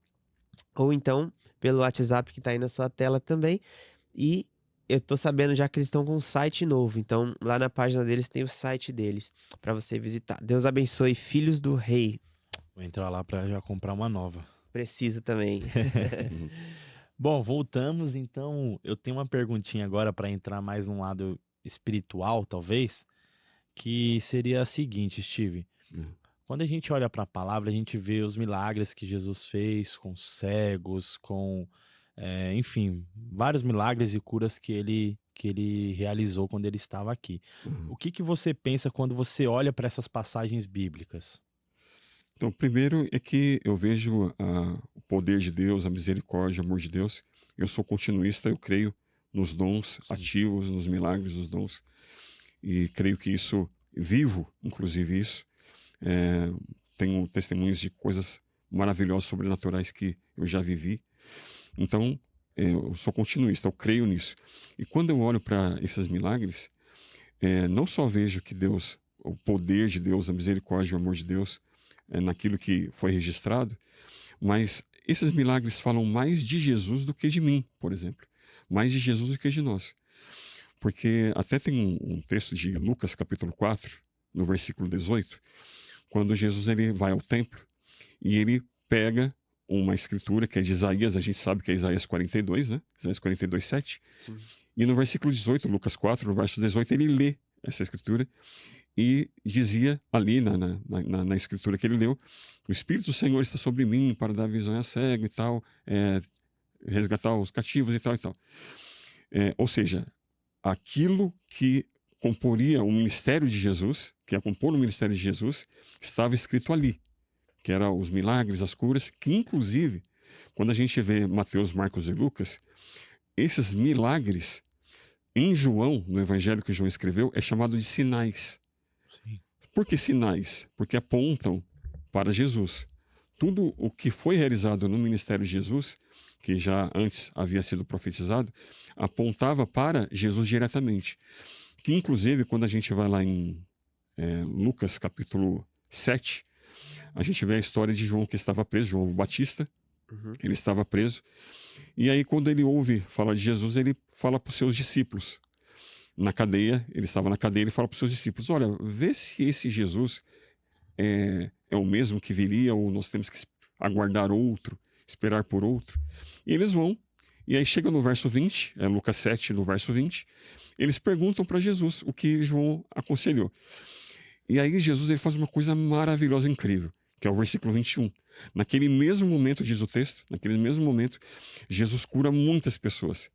ou então pelo WhatsApp que tá aí na sua tela também. E eu tô sabendo já que eles estão com um site novo. Então, lá na página deles tem o site deles para você visitar. Deus abençoe, Filhos do Rei. Vou entrar lá pra já comprar uma nova. Preciso também. Uhum. Bom, voltamos. Então, eu tenho uma perguntinha agora para entrar mais num lado espiritual, talvez, que seria a seguinte, Steve. Uhum. Quando a gente olha para a palavra, a gente vê os milagres que Jesus fez com cegos, com, enfim, vários milagres e curas que ele realizou quando ele estava aqui. Uhum. O que que você pensa quando você olha para essas passagens bíblicas? Então, primeiro é que eu vejo o poder de Deus, a misericórdia, o amor de Deus. Eu sou continuista, eu creio nos dons Sim. ativos, nos milagres dos dons. E creio que isso, vivo, inclusive isso. Tenho testemunhos de coisas maravilhosas, sobrenaturais que eu já vivi. Então, eu sou continuista, eu creio nisso. E quando eu olho para esses milagres, não só vejo que Deus, o poder de Deus, a misericórdia e o amor de Deus, naquilo que foi registrado, mas esses milagres falam mais de Jesus do que de mim, por exemplo. Mais de Jesus do que de nós. Porque até tem um texto de Lucas, capítulo 4, no versículo 18, quando Jesus ele vai ao templo e ele pega uma escritura que é de Isaías, a gente sabe que é Isaías 42, né? Isaías 42, 7. Sim. E no versículo 18, Lucas 4, no verso 18, ele lê essa escritura e dizia ali na escritura que ele leu: o Espírito do Senhor está sobre mim para dar visão a cego e tal, resgatar os cativos e tal e tal. Ou seja, aquilo que comporia o ministério de Jesus, que ia compor o ministério de Jesus, estava escrito ali, que eram os milagres, as curas, que inclusive, quando a gente vê Mateus, Marcos e Lucas, esses milagres, em João, no evangelho que João escreveu, é chamado de sinais. Sim. Por que sinais? Porque apontam para Jesus. Tudo o que foi realizado no ministério de Jesus, que já antes havia sido profetizado, apontava para Jesus diretamente. Que inclusive, quando a gente vai lá em Lucas capítulo 7, a gente vê a história de João que estava preso, João Batista, Uhum. ele estava preso. E aí, quando ele ouve falar de Jesus, ele fala para os seus discípulos. Na cadeia, ele estava na cadeia, ele fala para os seus discípulos: olha, vê se esse Jesus é o mesmo que viria, ou nós temos que aguardar outro, esperar por outro. E eles vão, e aí chega no verso 20, Lucas 7, no verso 20, eles perguntam para Jesus o que João aconselhou. E aí Jesus ele faz uma coisa maravilhosa, incrível, que é o versículo 21. Naquele mesmo momento, diz o texto, naquele mesmo momento, Jesus cura muitas pessoas.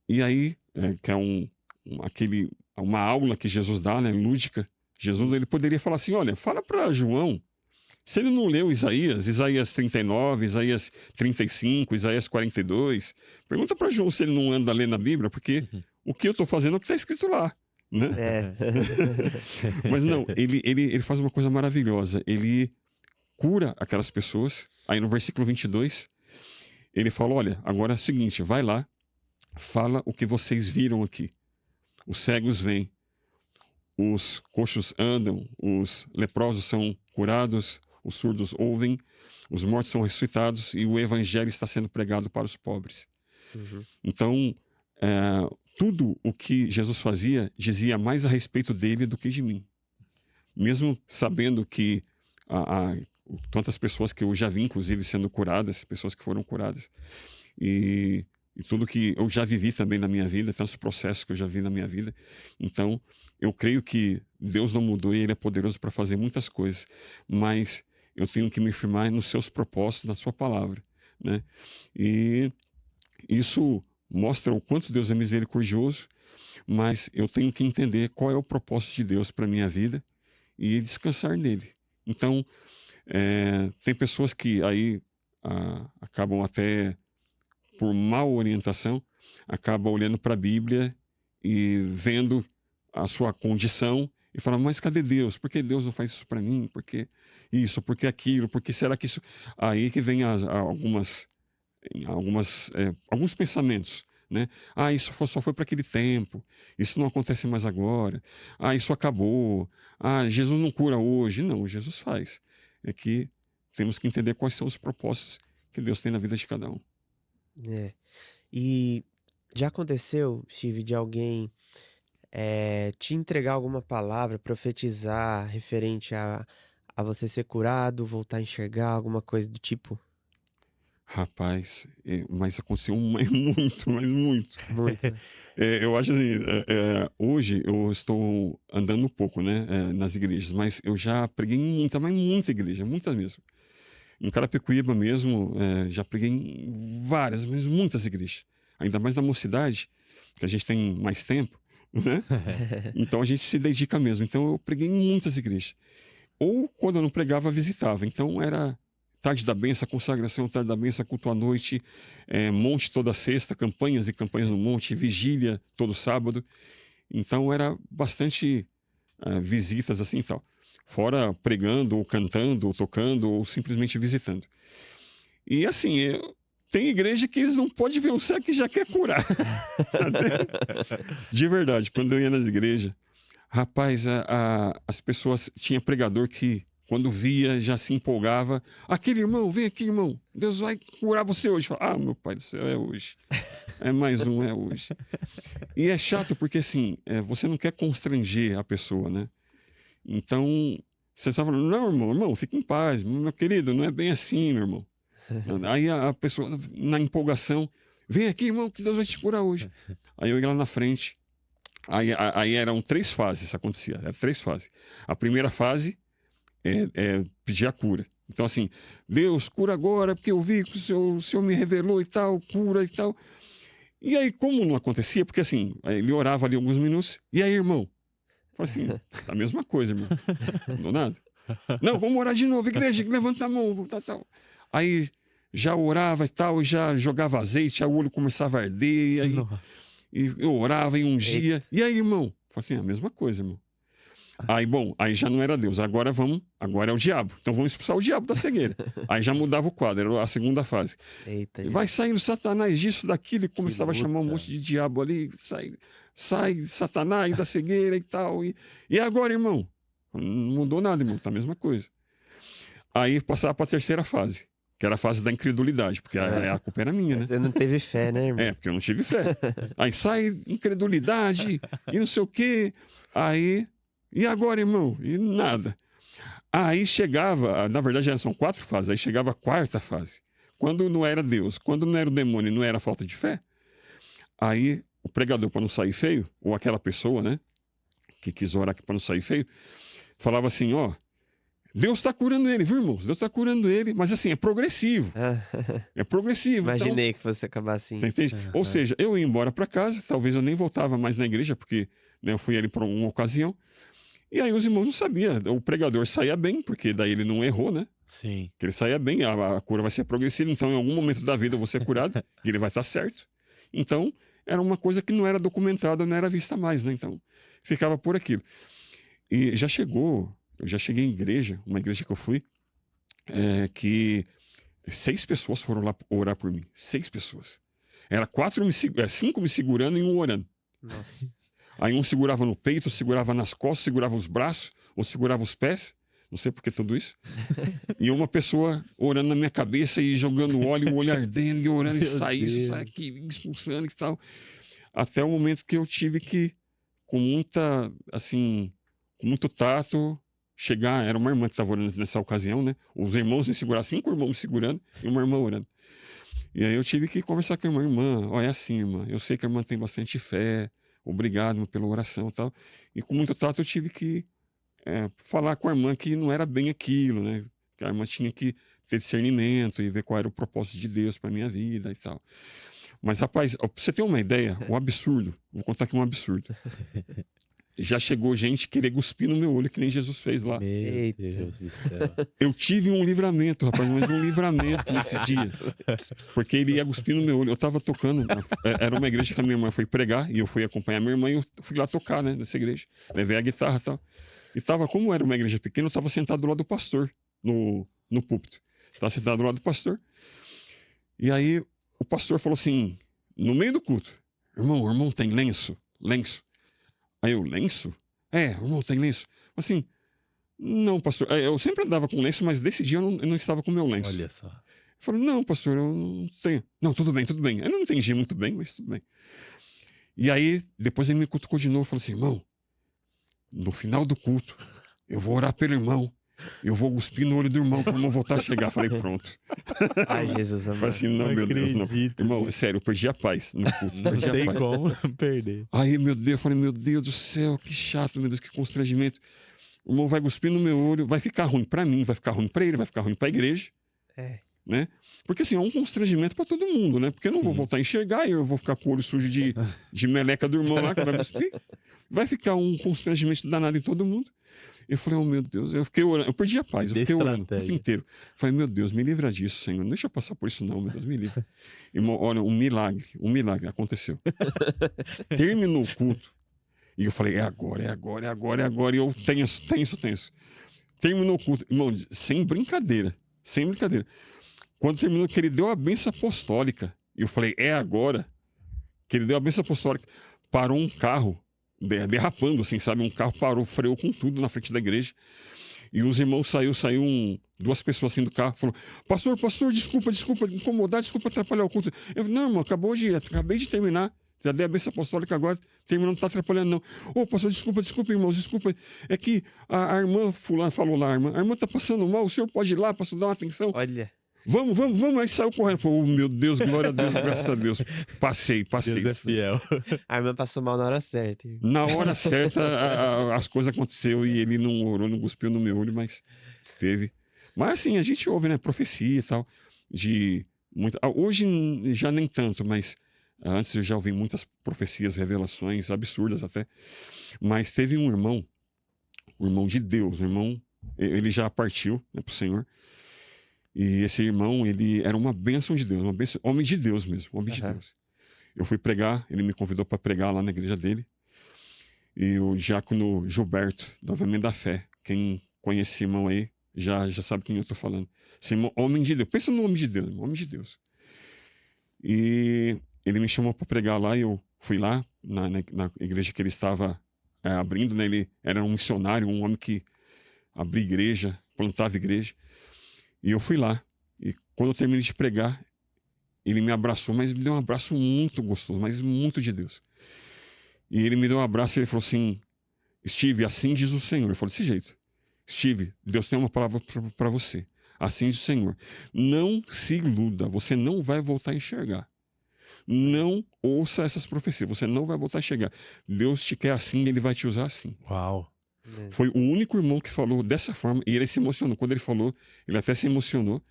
E aí, que é uma aula que Jesus dá, né, lúdica, Jesus ele poderia falar assim: olha, fala para João, se ele não leu Isaías 39, Isaías 35, Isaías 42, pergunta para João se ele não anda lendo a Bíblia, porque o que eu estou fazendo é o que está escrito lá. Né? Mas não, ele faz uma coisa maravilhosa. Ele cura aquelas pessoas. Aí no versículo 22, ele fala: olha, agora é o seguinte, vai lá, fala o que vocês viram aqui. Os cegos vêm, os coxos andam, os leprosos são curados, os surdos ouvem, os mortos são ressuscitados e o evangelho está sendo pregado para os pobres. Uhum. Então, tudo o que Jesus fazia dizia mais a respeito dele do que de mim. Mesmo sabendo que tantas pessoas que eu já vi, inclusive, sendo curadas, pessoas que foram curadas, e tudo que eu já vivi também na minha vida, tantos processos que eu já vi na minha vida. Então, eu creio que Deus não mudou e Ele é poderoso para fazer muitas coisas, mas eu tenho que me firmar nos seus propósitos, na sua palavra, né? E isso mostra o quanto Deus é misericordioso, mas eu tenho que entender qual é o propósito de Deus para a minha vida e descansar nele. Então, tem pessoas que aí acabam até, por mal orientação, acabam olhando para a Bíblia e vendo a sua condição e falam: mas cadê Deus? Por que Deus não faz isso para mim? Por que isso? Por que aquilo? Por que será que isso... Aí que vem alguns pensamentos, né? Isso só foi para aquele tempo, isso não acontece mais agora, isso acabou, Jesus não cura hoje. Não, Jesus faz. É que temos que entender quais são os propósitos que Deus tem na vida de cada um. E Já aconteceu, Steve, de alguém te entregar alguma palavra, profetizar referente a você ser curado, voltar a enxergar, alguma coisa do tipo? Rapaz, mas aconteceu muito, mas muito. Muito, né? Eu acho assim, hoje eu estou andando um pouco, né, nas igrejas, mas eu já preguei em muita, mas muita igreja, muita mesmo. Em Carapicuíba mesmo, já preguei em várias, mas muitas igrejas. Ainda mais na mocidade, que a gente tem mais tempo, né? Então a gente se dedica mesmo. Então eu preguei em muitas igrejas. Ou quando eu não pregava, visitava. Então era tarde da benção, consagração, tarde da benção, culto à noite, monte toda sexta, campanhas e campanhas no monte, vigília todo sábado. Então era bastante visitas assim e tal. Fora pregando, ou cantando, ou tocando, ou simplesmente visitando. E assim, tem igreja que eles não podem ver um cego que já quer curar. De verdade, quando eu ia nas igrejas, rapaz, as pessoas, tinha pregador que, quando via, já se empolgava. Aquele irmão, vem aqui, irmão. Deus vai curar você hoje. Fala, meu pai do céu, é hoje. É mais um, é hoje. E é chato porque, assim, você não quer constranger a pessoa, né? Então, você está falando, não, irmão, fica em paz. Meu querido, não é bem assim, meu irmão. Aí a pessoa, na empolgação, vem aqui, irmão, que Deus vai te curar hoje. Aí eu ia lá na frente. Aí eram 3 fases, acontecia. Eram 3 fases. A primeira fase é pedir a cura. Então, assim, Deus, cura agora, porque eu vi que o Senhor me revelou e tal, cura e tal. E aí, como não acontecia, porque assim, ele orava ali alguns minutos, e aí, irmão? Eu falei assim, a mesma coisa, irmão. Não deu nada. Não, vamos orar de novo, igreja, levanta a mão, tal. Aí já orava e tal, e já jogava azeite, aí o olho começava a arder, aí e eu orava e ungia. E aí, irmão? Eu falei assim, a mesma coisa, irmão. Aí, bom, aí já não era Deus, agora é o diabo. Então vamos expulsar o diabo da cegueira. Aí já mudava o quadro, era a segunda fase. Eita, Vai saindo Satanás disso, daquilo, e começava a chamar um luta. monte de diabo ali, sai Satanás da cegueira e tal. E agora, irmão? Não mudou nada, irmão, tá a mesma coisa. Aí passava para a terceira fase, que era a fase da incredulidade, porque a culpa era minha, né? Você não teve fé, né, irmão? Porque eu não tive fé. Aí sai incredulidade e não sei o quê. Aí, e agora, irmão? E nada. Aí chegava, na verdade são 4 fases, aí chegava a 4ª fase. Quando não era Deus, quando não era o demônio, não era falta de fé, aí o pregador, para não sair feio, ou aquela pessoa, né, que quis orar para não sair feio, falava assim, ó, Deus está curando ele, viu, irmãos? Deus está curando ele, mas assim, é progressivo. É progressivo. Imaginei então, que fosse acabar assim. você entende? Ou seja, eu ia embora para casa, talvez eu nem voltava mais na igreja, porque né, eu fui ali por uma ocasião, e aí os irmãos não sabiam. O pregador saía bem, porque daí ele não errou, né? Sim. Que ele saía bem, a cura vai ser progressiva, então em algum momento da vida eu vou ser curado, e ele vai estar certo. Então, era uma coisa que não era documentada, não era vista mais, né? Então, ficava por aquilo. E eu já cheguei em igreja, uma igreja que eu fui, que 6 pessoas foram lá orar por mim. 6 pessoas. Era 5 me segurando e 1 orando. Nossa. Aí um segurava no peito, segurava nas costas, segurava os braços, ou segurava os pés. Não sei por que tudo isso. E uma pessoa orando na minha cabeça e jogando óleo, o olho ardendo, e orando, e sai isso, sai aquilo, expulsando e tal. Até o momento que eu tive que, com muito tato, chegar. Era uma irmã que estava orando nessa ocasião, né? Os irmãos me seguraram, 5 irmãos me segurando e uma irmã orando. E aí eu tive que conversar com a irmã. Olha, é assim, irmã, eu sei que a irmã tem bastante fé, obrigado pela oração e tal. E com muito tato eu tive que falar com a irmã que não era bem aquilo, né? Que a irmã tinha que ter discernimento e ver qual era o propósito de Deus para minha vida e tal. Mas, rapaz, pra você ter uma ideia, o absurdo, vou contar aqui um absurdo. Já chegou gente querer cuspir no meu olho, que nem Jesus fez lá. Meu Eita. Deus do céu. Eu tive um livramento, rapaz, mas um livramento nesse dia. Porque ele ia cuspir no meu olho. Eu tava tocando, era uma igreja que a minha irmã foi pregar, e eu fui acompanhar minha irmã, e eu fui lá tocar, né, nessa igreja. Levei a guitarra e tal. E tava, como era uma igreja pequena, eu tava sentado do lado do pastor, no púlpito. Tava sentado do lado do pastor. E aí, o pastor falou assim, no meio do culto, o irmão tem lenço? Lenço. Aí eu, lenço? O irmão tem lenço. Assim, não, pastor. Eu sempre andava com lenço, mas desse dia eu não estava com meu lenço. Olha só. falei, não, pastor, eu não tenho. Não, tudo bem, tudo bem. Eu não entendi muito bem, mas tudo bem. E aí, depois ele me cutucou de novo e falou assim, irmão, no final do culto, eu vou orar pelo irmão. Eu vou cuspir no olho do irmão para o irmão voltar a chegar. Falei, pronto. Ai, Jesus amado. Falei assim, não, meu Deus, não. Irmão, sério, eu perdi a paz no culto. Não Perdi a tem paz. como perder. Aí, meu Deus, eu falei, meu Deus do céu, que chato, meu Deus, que constrangimento. O irmão vai cuspir no meu olho, vai ficar ruim para mim, vai ficar ruim para ele, vai ficar ruim para a igreja. É. Né? Porque assim, é um constrangimento para todo mundo, né? Porque eu não vou voltar a enxergar e eu vou ficar com o olho sujo de meleca do irmão lá que vai cuspir. Vai ficar um constrangimento danado em todo mundo. Eu falei, oh meu Deus, eu fiquei orando, eu perdi a paz, eu fiquei orando o tempo inteiro. Falei, meu Deus, me livra disso, Senhor, não deixa eu passar por isso não, meu Deus, me livra. Irmão, olha, um milagre aconteceu. Terminou o culto e eu falei, é agora, e eu tenso. Terminou o culto, irmão, sem brincadeira. Quando terminou, que ele deu a bênção apostólica, eu falei, é agora que ele deu a bênção apostólica, parou um carro, derrapando, assim, sabe? Um carro parou, freou com tudo na frente da igreja. E os irmãos duas pessoas assim do carro, falou: pastor, desculpa incomodar, desculpa atrapalhar o culto. Eu falei, não, irmão, acabei de terminar. Já dei a bênção apostólica agora, terminando, não está atrapalhando, não. Ô, pastor, desculpa, irmãos, desculpa. É que a irmã fulana falou lá, a irmã está passando mal, o senhor pode ir lá, pastor, dar uma atenção. Olha. Vamos. Aí saiu correndo. Falou, oh, meu Deus, glória a Deus, graças a Deus. Passei. Deus é fiel. A irmã passou mal na hora certa. Na hora certa, as coisas aconteceram e ele não orou, não cuspiu no meu olho, mas teve. Mas assim, a gente ouve, né, profecia e tal, hoje já nem tanto, mas antes eu já ouvi muitas profecias, revelações absurdas até. Mas teve um irmão de Deus, ele já partiu, né, pro Senhor. E esse irmão, ele era uma bênção de Deus, homem de Deus mesmo, homem de Deus. Eu fui pregar, ele me convidou para pregar lá na igreja dele. E o diácono Gilberto, do Avivamento da Fé, quem conhece esse irmão aí, já sabe quem eu estou falando. Esse irmão, homem de Deus, pensa no homem de Deus, homem de Deus. E ele me chamou para pregar lá e eu fui lá, na igreja que ele estava abrindo, né? Ele era um missionário, um homem que abria igreja, plantava igreja. E eu fui lá, e quando eu terminei de pregar, ele me abraçou, mas me deu um abraço muito gostoso, mas muito de Deus. E ele me deu um abraço e ele falou assim, Steve, assim diz o Senhor. Eu falei, desse jeito, Steve, Deus tem uma palavra para você. Assim diz o Senhor. Não se iluda, você não vai voltar a enxergar. Não ouça essas profecias, você não vai voltar a enxergar. Deus te quer assim, Ele vai te usar assim. Uau. Foi o único irmão que falou dessa forma, e ele se emocionou. Quando ele falou, ele até se emocionou.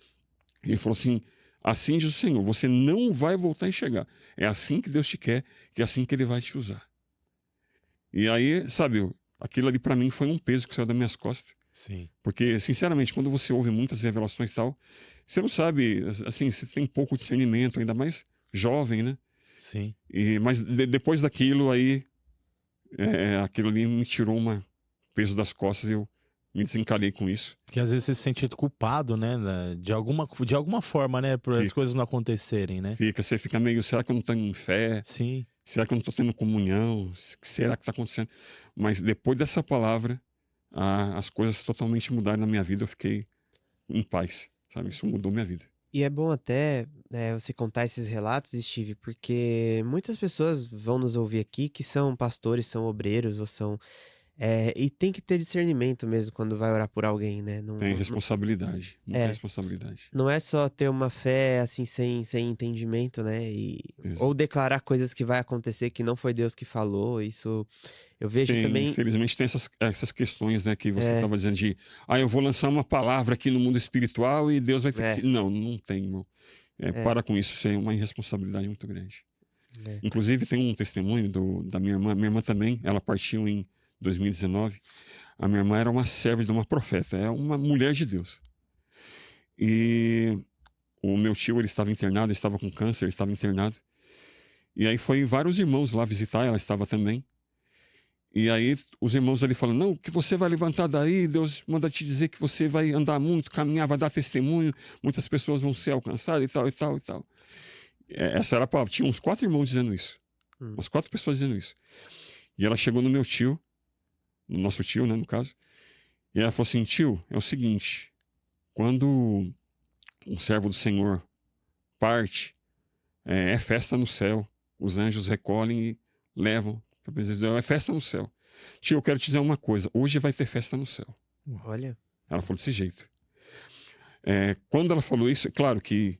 Ele falou assim, assim diz o Senhor, você não vai voltar a enxergar. É assim que Deus te quer, que é assim que Ele vai te usar. E aí, sabe, aquilo ali para mim foi um peso que saiu das minhas costas. Sim. Porque, sinceramente, quando você ouve muitas revelações e tal, você não sabe, assim, você tem pouco discernimento, ainda mais jovem, né? Sim. Mas depois daquilo aí, aquilo ali me tirou peso das costas e eu me desencalhei com isso. Porque às vezes você se sente culpado, né? De alguma forma, né? Por as coisas não acontecerem, né? Você fica meio, será que eu não tenho fé? Sim. Será que eu não estou tendo comunhão? O que será que está acontecendo? Mas depois dessa palavra, as coisas totalmente mudaram na minha vida. Eu fiquei em paz, sabe? Isso mudou minha vida. E é bom até você contar esses relatos, Steve, porque muitas pessoas vão nos ouvir aqui que são pastores, são obreiros ou são... e tem que ter discernimento mesmo quando vai orar por alguém, né? Tem responsabilidade, muita responsabilidade. Não é só ter uma fé assim sem entendimento, né? Ou declarar coisas que vai acontecer que não foi Deus que falou. Isso eu vejo também. Infelizmente tem essas questões, né? Que você estava dizendo de, eu vou lançar uma palavra aqui no mundo espiritual e Deus vai ficar. Não tem, irmão. Para com isso, isso é uma irresponsabilidade muito grande. Inclusive tem um testemunho da minha irmã. Minha irmã também, ela partiu em 2019, a minha irmã era uma serva de uma profeta, é uma mulher de Deus. E o meu tio, ele estava internado, ele estava com câncer, ele estava internado. E aí foi vários irmãos lá visitar, ela estava também. E aí os irmãos ali falam, não, que você vai levantar daí, Deus manda te dizer que você vai andar muito, caminhar, vai dar testemunho, muitas pessoas vão ser alcançadas e tal. Essa era a palavra, tinha uns 4 irmãos dizendo isso, umas 4 pessoas dizendo isso. E ela chegou no meu tio, no nosso tio, né, no caso. E ela falou assim, tio, é o seguinte, quando um servo do Senhor parte, é festa no céu. Os anjos recolhem e levam. É festa no céu. Tio, eu quero te dizer uma coisa. Hoje vai ter festa no céu. Olha. Ela falou desse jeito. Quando ela falou isso, é claro que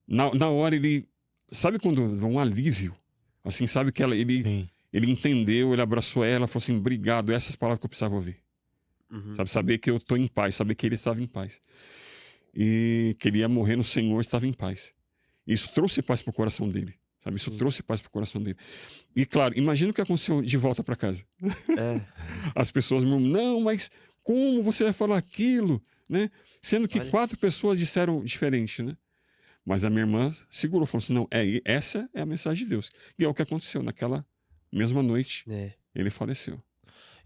na hora ele... Sabe quando um alívio? Assim, sabe que ele entendeu, ele abraçou ela, falou assim, obrigado, essas palavras que eu precisava ouvir. Uhum. Sabe, saber que eu estou em paz, saber que ele estava em paz. E que ele ia morrer no Senhor, estava em paz. Isso trouxe paz para o coração dele. Sabe, isso trouxe paz para o coração dele. E claro, imagina o que aconteceu de volta para casa. As pessoas murmuram, não, mas como você vai falar aquilo? Né? Sendo que 4 pessoas disseram diferente, né? Mas a minha irmã segurou, falou assim, não, essa é a mensagem de Deus. E é o que aconteceu. Naquela mesma noite, ele faleceu.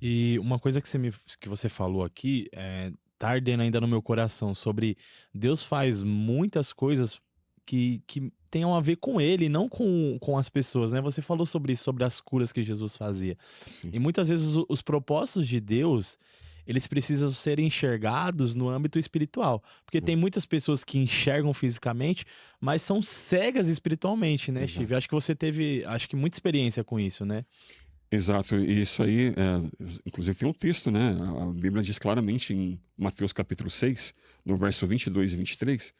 E uma coisa que você falou aqui, tá ardendo ainda no meu coração, sobre Deus faz muitas coisas que tenham a ver com ele, não com as pessoas, né? Você falou sobre isso, sobre as curas que Jesus fazia. Sim. E muitas vezes os propósitos de Deus, eles precisam ser enxergados no âmbito espiritual. Porque tem muitas pessoas que enxergam fisicamente, mas são cegas espiritualmente, né, Steve? Acho que você teve, muita experiência com isso, né? Exato, e isso aí, inclusive tem um texto, né? A Bíblia diz claramente em Mateus capítulo 6, no verso 22 e 23,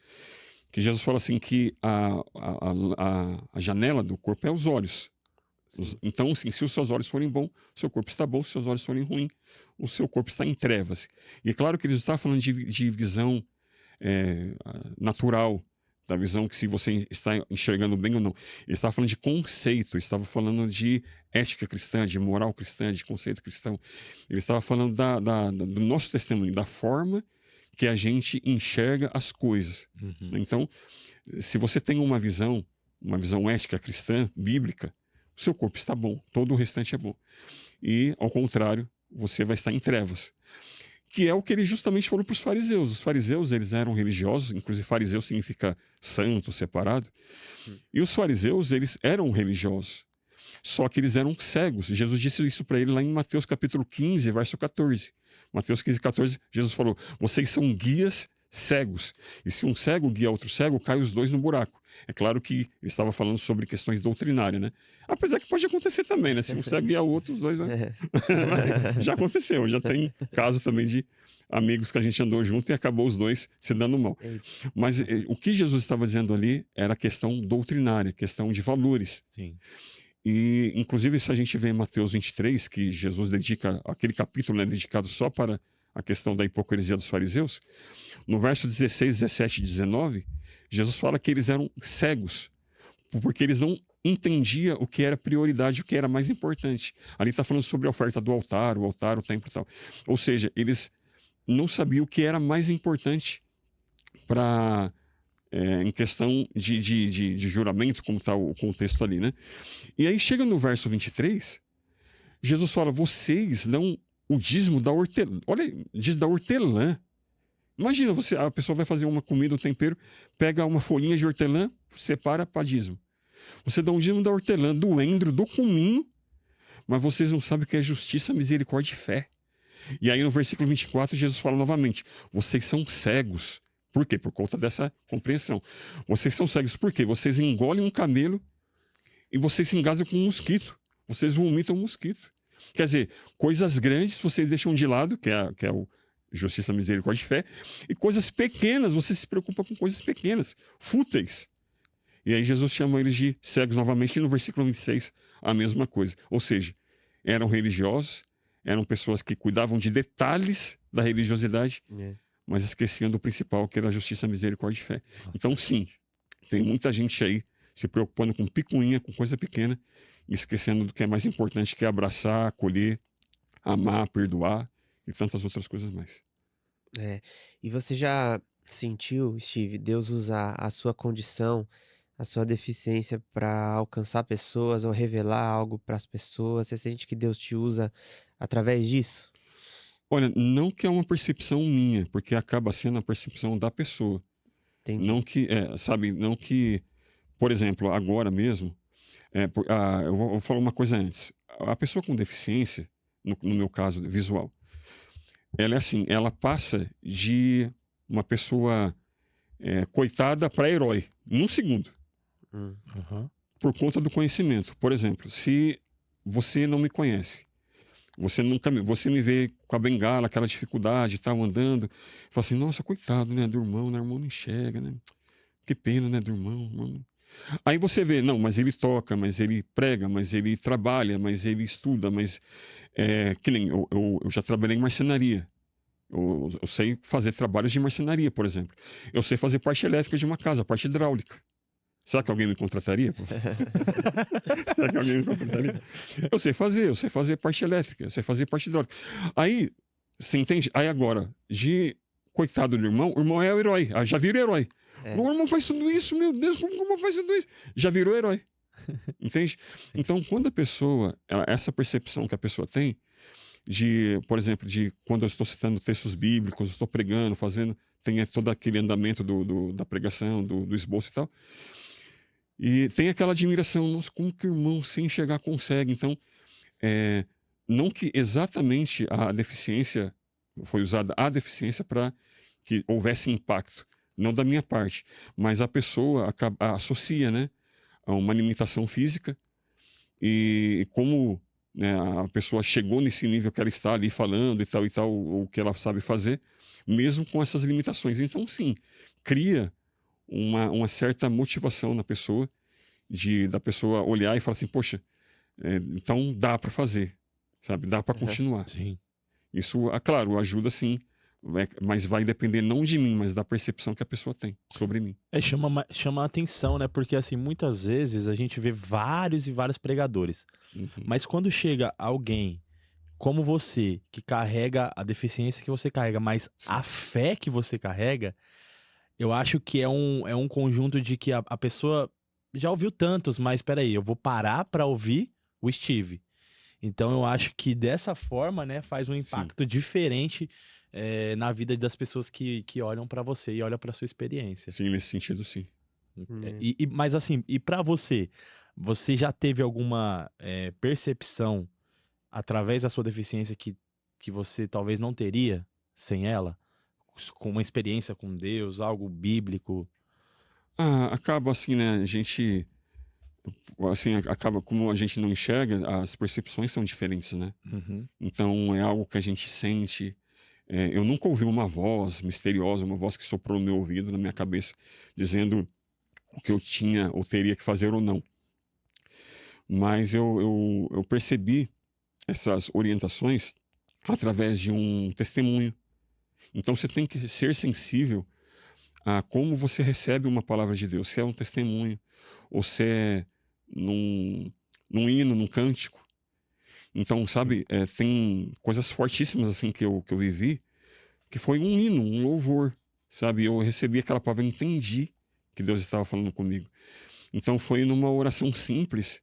que Jesus fala assim que a janela do corpo é os olhos. Então, assim, se os seus olhos forem bons, o seu corpo está bom. Se os seus olhos forem ruins, o seu corpo está em trevas. E é claro que ele está falando de visão natural, da visão que se você está enxergando bem ou não. Ele estava falando de conceito, estava falando de ética cristã, de moral cristã, de conceito cristão. Ele estava falando do nosso testemunho, da forma que a gente enxerga as coisas. Então, se você tem uma visão ética cristã, bíblica, o seu corpo está bom, todo o restante é bom. E, ao contrário, você vai estar em trevas. Que é o que ele justamente falou para os fariseus. Os fariseus, eles eram religiosos, inclusive fariseu significa santo, separado. E os fariseus, eles eram religiosos. Só que eles eram cegos. Jesus disse isso para ele lá em Mateus capítulo 15, verso 14. Mateus 15, 14, Jesus falou, vocês são guias cegos. E se um cego guia outro cego, cai os dois no buraco. É claro que ele estava falando sobre questões doutrinárias, né? Apesar que pode acontecer também, né? Se um cego guia o outro, os dois... Né? Já aconteceu, já tem caso também de amigos que a gente andou junto e acabou os dois se dando mal. Mas o que Jesus estava dizendo ali era questão doutrinária, questão de valores. Sim. E, inclusive, se a gente vê em Mateus 23, que Jesus dedica, aquele capítulo, né, dedicado só para a questão da hipocrisia dos fariseus, no verso 16, 17 e 19, Jesus fala que eles eram cegos, porque eles não entendiam o que era prioridade, o que era mais importante. Ali está falando sobre a oferta do altar, o templo e tal. Ou seja, eles não sabiam o que era mais importante para... em questão de juramento, como está o contexto ali, né? E aí chega no verso 23, Jesus fala, vocês dão o dízimo da hortelã. Olha, diz da hortelã. Imagina, a pessoa vai fazer uma comida, um tempero, pega uma folhinha de hortelã, separa para dízimo. Você dá um dízimo da hortelã, do endro, do cominho, mas vocês não sabem o que é justiça, misericórdia e fé. E aí no versículo 24, Jesus fala novamente, vocês são cegos. Por quê? Por conta dessa compreensão. Vocês são cegos por quê? Vocês engolem um camelo e vocês se engasam com um mosquito. Vocês vomitam um mosquito. Quer dizer, coisas grandes vocês deixam de lado, que é o justiça, misericórdia e fé, e coisas pequenas, você se preocupa com coisas pequenas, fúteis. E aí Jesus chama eles de cegos novamente, e no versículo 26, a mesma coisa. Ou seja, eram religiosos, eram pessoas que cuidavam de detalhes da religiosidade, mas esqueciam do principal, que era a justiça, misericórdia e fé. Então, sim, tem muita gente aí se preocupando com picuinha, com coisa pequena, e esquecendo do que é mais importante, que é abraçar, acolher, amar, perdoar e tantas outras coisas mais. E você já sentiu, Steve, Deus usar a sua condição, a sua deficiência para alcançar pessoas ou revelar algo para as pessoas? Você sente que Deus te usa através disso? Olha, não que é uma percepção minha, porque acaba sendo a percepção da pessoa. Entendi. Não que, não que, por exemplo, agora mesmo, eu vou falar uma coisa antes. A pessoa com deficiência, no meu caso, visual, ela é assim, ela passa de uma pessoa coitada para herói, num segundo, Uhum. por conta do conhecimento. Por exemplo, se você não me conhece, você me vê com a bengala, aquela dificuldade e tal, andando, fala assim, nossa, coitado, né, do irmão, né, o irmão não enxerga, né? Que pena, né, do irmão, irmão. Aí você vê, não, mas ele toca, mas ele prega, mas ele trabalha, mas ele estuda, mas que nem eu já trabalhei em marcenaria. Eu sei fazer trabalhos de marcenaria, por exemplo. Eu sei fazer parte elétrica de uma casa, parte hidráulica. Será que alguém me contrataria? Será que alguém me contrataria? Eu sei fazer parte elétrica, eu sei fazer parte hidráulica. Aí, você entende? Aí agora, de coitado do irmão, o irmão é o herói, já vira herói. O irmão faz tudo isso, meu Deus, como faz tudo isso? Já virou herói. Entende? Então, quando a pessoa, essa percepção que a pessoa tem, por exemplo, de quando eu estou citando textos bíblicos, eu estou pregando, tem todo aquele andamento da pregação, do esboço e tal. E tem aquela admiração, nossa, como que o irmão sem enxergar consegue? Então, não que exatamente a deficiência, foi usada a deficiência para que houvesse impacto, não da minha parte, mas a pessoa associa, né, a uma limitação física e como, né, a pessoa chegou nesse nível que ela está ali falando e tal, o que ela sabe fazer, mesmo com essas limitações. Então, sim, cria uma certa motivação na pessoa, da pessoa olhar e falar assim, poxa, então dá para fazer, sabe? Dá para continuar. Sim. Isso, claro, ajuda sim, mas vai depender não de mim, mas da percepção que a pessoa tem sobre mim. Chama a atenção, né? Porque, assim, muitas vezes a gente vê vários e vários pregadores. Uhum. Mas quando chega alguém como você, que carrega a deficiência que você carrega, mas a fé que você carrega, eu acho que é um conjunto de que a pessoa já ouviu tantos, mas peraí, eu vou parar pra ouvir o Steve. Então eu acho que dessa forma, né, faz um impacto diferente na vida das pessoas que olham pra você e olham pra sua experiência. Sim, nesse sentido, sim. Mas assim, e pra você já teve alguma percepção através da sua deficiência que você talvez não teria sem ela? Com uma experiência com Deus, algo bíblico? Acaba assim, né? A gente, assim, acaba como a gente não enxerga, as percepções são diferentes, né? Uhum. Então é algo que a gente sente. Eu nunca ouvi uma voz misteriosa, uma voz que soprou no meu ouvido, na minha cabeça, dizendo o que eu tinha ou teria que fazer ou não. Mas eu percebi essas orientações através de um testemunho. Então você tem que ser sensível a como você recebe uma palavra de Deus. Se é um testemunho, ou se é num hino, num cântico. Então, sabe, tem coisas fortíssimas assim que eu vivi, que foi um hino, um louvor, sabe? Eu recebi aquela palavra, entendi que Deus estava falando comigo. Então foi numa oração simples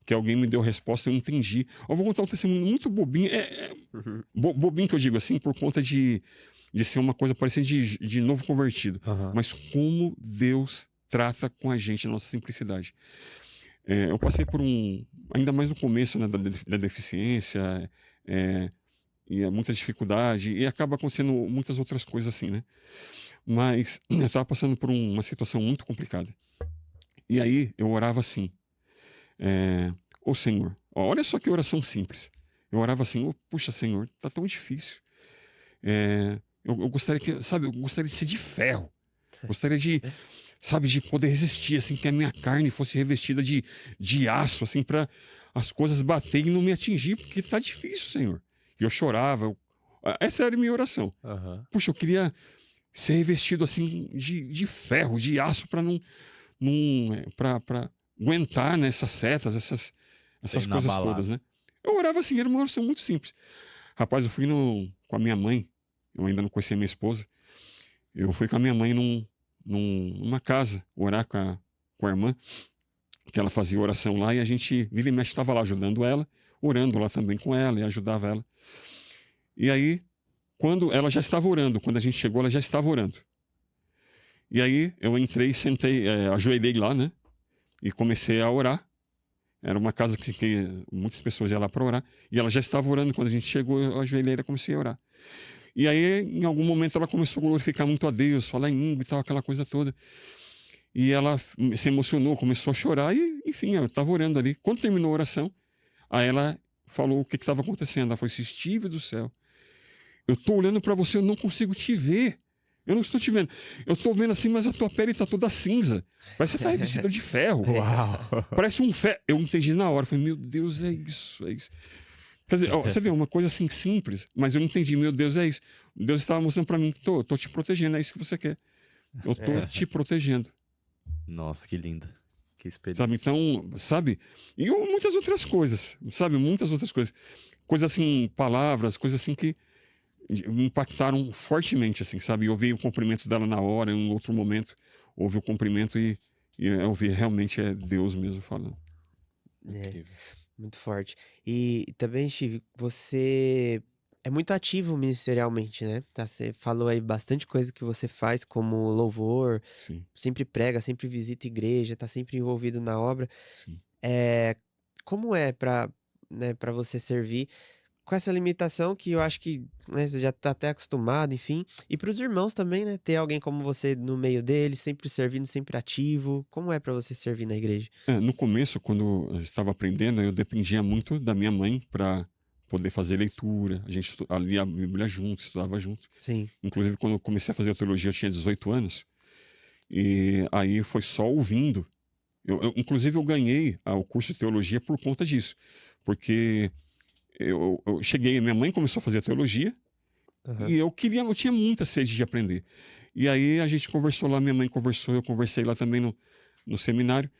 que alguém me deu resposta, eu entendi. Eu vou contar um testemunho muito bobinho, bobinho que eu digo assim, por conta de ser uma coisa parecida de novo convertido. Uhum. Mas como Deus trata com a gente, a nossa simplicidade. Eu passei por ainda mais no começo, né, da deficiência, e muita dificuldade, e acaba acontecendo muitas outras coisas assim, né? Mas eu estava passando por uma situação muito complicada. E aí eu orava assim, ô Senhor, olha só que oração simples. Eu orava assim, puxa Senhor, tá tão difícil. Eu gostaria eu gostaria de ser de ferro. Gostaria de, sabe, de poder resistir, assim, que a minha carne fosse revestida de aço, assim, para as coisas baterem e não me atingir, porque tá difícil, Senhor. E eu chorava. Essa era a minha oração. Uhum. Puxa, eu queria ser revestido, assim, de ferro, de aço, para para aguentar, né, essas setas, essas coisas todas, né? Eu orava assim, era uma oração muito simples. Rapaz, eu fui com a minha mãe, eu ainda não conhecia minha esposa, eu fui com a minha mãe numa casa orar com a irmã, que ela fazia oração lá, e a gente, vira e mexe, estava lá ajudando ela, orando lá também com ela, e ajudava ela. E aí, quando ela já estava orando, quando a gente chegou, ela já estava orando. E aí, eu entrei, sentei, ajoelhei lá, né, e comecei a orar. Era uma casa que muitas pessoas iam lá para orar, e ela já estava orando. Quando a gente chegou, eu ajoelhei e comecei a orar. E aí, em algum momento, ela começou a glorificar muito a Deus, falar em língua e tal, aquela coisa toda. E ela se emocionou, começou a chorar e, enfim, eu estava orando ali. Quando terminou a oração, aí ela falou o que estava acontecendo. Ela falou assim, Steve do céu, eu estou olhando para você, eu não consigo te ver. Eu não estou te vendo. Eu estou vendo assim, mas a tua pele está toda cinza. Parece que você está revestida de ferro. Uau! Parece um ferro. Eu entendi na hora. Falei, meu Deus, é isso, é isso. Quer dizer, ó, você vê, uma coisa assim simples, mas eu entendi, meu Deus, é isso. Deus estava mostrando para mim, tô te protegendo, é isso que você quer. Eu tô te protegendo. Nossa, que linda. Que experiência. Sabe, então, sabe? E muitas outras coisas, sabe? Muitas outras coisas. Coisas assim, palavras, coisas assim que me impactaram fortemente, assim, sabe? Eu ouvi o cumprimento dela na hora, em um outro momento, ouvi o cumprimento e eu vi realmente é Deus mesmo falando. É, Incrível. muito forte. E também, Steve, você é muito ativo ministerialmente, né? Tá, você falou aí bastante coisa que você faz, como louvor, Sim, sempre prega, sempre visita igreja, tá sempre envolvido na obra. sim. É, como é para, né, para você servir com essa limitação que eu acho que, né, você já tá até acostumado, enfim. E para os irmãos também, né? Ter alguém como você no meio deles, sempre servindo, sempre ativo. Como é para você servir na igreja? No começo, quando eu estava aprendendo, eu dependia muito da minha mãe para poder fazer leitura. A gente lia a Bíblia junto, estudava junto. Sim. Inclusive, quando eu comecei a fazer a teologia, eu tinha 18 anos. E aí foi só ouvindo. Inclusive, eu ganhei o curso de teologia por conta disso. Porque eu cheguei, minha mãe começou a fazer a teologia Aham. e eu tinha muita sede de aprender. E aí a gente conversou lá, minha mãe conversou, eu conversei lá também no seminário.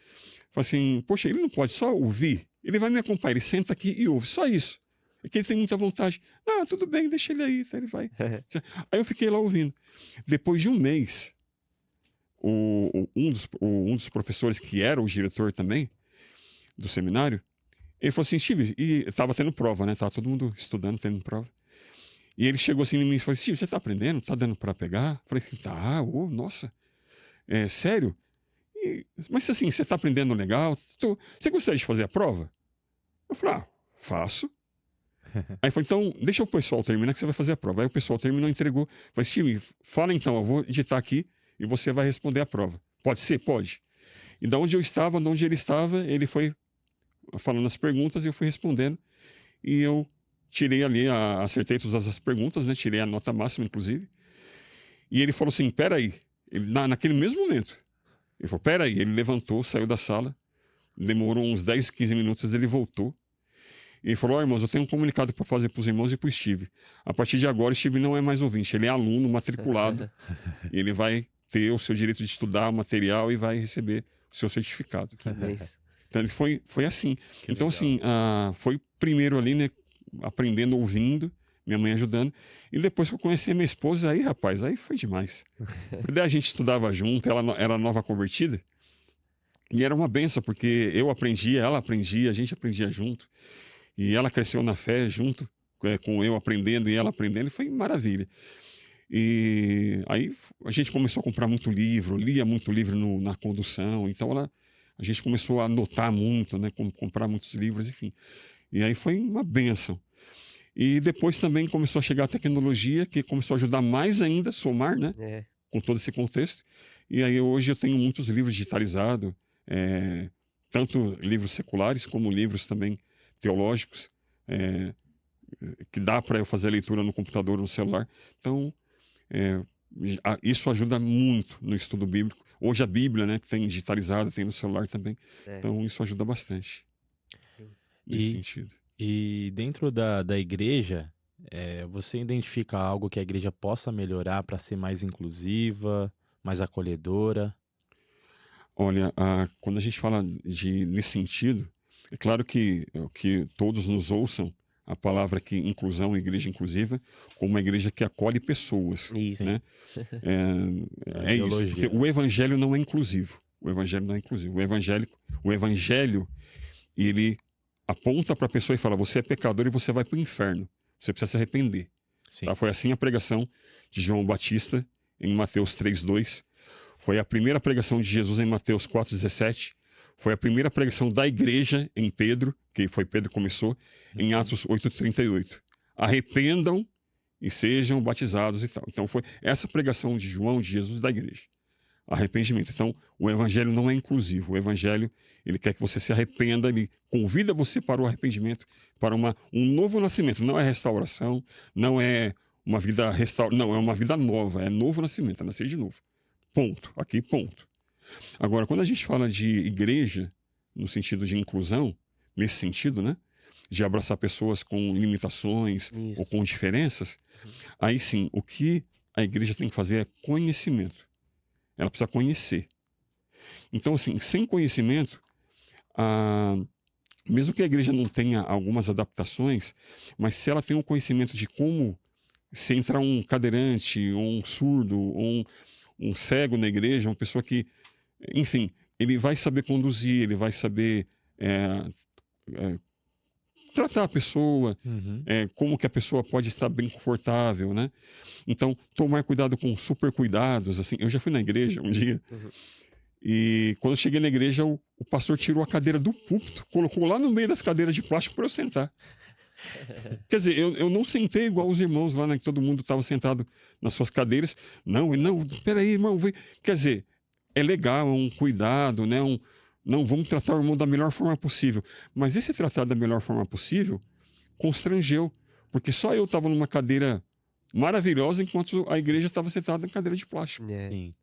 Falei assim, poxa, ele não pode só ouvir? Ele vai me acompanhar, ele senta aqui e ouve, só isso. É que ele tem muita vontade. Ah, tudo bem, deixa ele aí, ele vai. Aí eu fiquei lá ouvindo. Depois de um mês, um dos professores, que era o diretor também do seminário, ele falou assim, Steve, e estava tendo prova, né? Tava todo mundo estudando, tendo prova. E ele chegou assim em mim e falou, Steve, você tá aprendendo? Tá dando para pegar? Eu falei assim, tá, nossa, sério? Mas assim, você tá aprendendo legal? Você gostaria de fazer a prova? Eu falei, faço. Aí falou, então, deixa o pessoal terminar que você vai fazer a prova. Aí o pessoal terminou, entregou. Falei, Steve, fala então, eu vou digitar aqui e você vai responder a prova. Pode ser? Pode. E da onde eu estava, de onde ele estava, ele foi falando as perguntas e eu fui respondendo. E eu tirei ali, acertei todas as perguntas, né? Tirei a nota máxima, inclusive. E ele falou assim, peraí. Naquele mesmo momento, ele falou, peraí. Ele levantou, saiu da sala. Demorou uns 10, 15 minutos, ele voltou. E falou, irmãos, eu tenho um comunicado para fazer para os irmãos e para o Steve. A partir de agora, o Steve não é mais ouvinte, ele é aluno matriculado. E ele vai ter o seu direito de estudar o material e vai receber o seu certificado. Que bênção. Então, ele foi assim. Que Então, legal. assim, foi primeiro ali, né, aprendendo, ouvindo, minha mãe ajudando. E depois que eu conheci a minha esposa, aí, rapaz, aí foi demais. Porque daí a gente estudava junto, ela era nova convertida. E era uma benção, porque eu aprendia, ela aprendia, a gente aprendia junto. E ela cresceu na fé junto, com eu aprendendo e ela aprendendo, e foi maravilha. E aí a gente começou a comprar muito livro, lia muito livro na condução, então a gente começou a anotar muito, né, comprar muitos livros, enfim. E aí foi uma bênção. E depois também começou a chegar a tecnologia, que começou a ajudar mais ainda, somar, né, É. com todo esse contexto. E aí hoje eu tenho muitos livros digitalizados, tanto livros seculares como livros também teológicos, que dá para eu fazer a leitura no computador ou no celular. Então, isso ajuda muito no estudo bíblico. Hoje a Bíblia, né, que tem digitalizado, tem no celular também. Então, isso ajuda bastante nesse sentido. E dentro da igreja, você identifica algo que a igreja possa melhorar para ser mais inclusiva, mais acolhedora? Olha, quando a gente fala nesse sentido, é claro que todos nos ouçam a palavra aqui, inclusão, igreja inclusiva, como uma igreja que acolhe pessoas. Isso. Né? É isso, porque o evangelho não é inclusivo. O evangelho não é inclusivo. O evangelho, ele aponta para a pessoa e fala, você é pecador e você vai para o inferno. Você precisa se arrepender. Tá? Foi assim a pregação de João Batista em Mateus 3:2. Foi a primeira pregação de Jesus em Mateus 4:17. Foi a primeira pregação da igreja em Pedro, que foi Pedro que começou, em Atos 8:38. Arrependam e sejam batizados e tal. Então foi essa pregação de João, de Jesus, da igreja. Arrependimento. Então, o evangelho não é inclusivo. O evangelho, ele quer que você se arrependa, ele convida você para o arrependimento, para um novo nascimento. Não é restauração, não é uma vida não, é uma vida nova, é novo nascimento, é nascer de novo. Ponto. Aqui, ponto. Agora, quando a gente fala de igreja, no sentido de inclusão, nesse sentido, né? De abraçar pessoas com limitações Isso. ou com diferenças, aí sim, o que a igreja tem que fazer é conhecimento. Ela precisa conhecer. Então, assim, sem conhecimento, mesmo que a igreja não tenha algumas adaptações, mas se ela tem um conhecimento de como, se entrar um cadeirante, ou um surdo, ou um cego na igreja, uma pessoa que, enfim, ele vai saber conduzir, ele vai saber tratar a pessoa, Uhum. como que a pessoa pode estar bem confortável, né? Então, tomar cuidado com super cuidados, assim. Eu já fui na igreja um dia, e quando eu cheguei na igreja, o pastor tirou a cadeira do púlpito, colocou lá no meio das cadeiras de plástico para eu sentar. Quer dizer, eu não sentei igual os irmãos lá, né? Que todo mundo estava sentado nas suas cadeiras. Não, peraí, irmão. Vem. Quer dizer, é legal, é um cuidado, né? Não, vamos tratar o irmão da melhor forma possível. Mas esse tratar da melhor forma possível constrangeu, porque só eu estava numa cadeira maravilhosa, enquanto a igreja estava sentada na cadeira de plástico. Sim.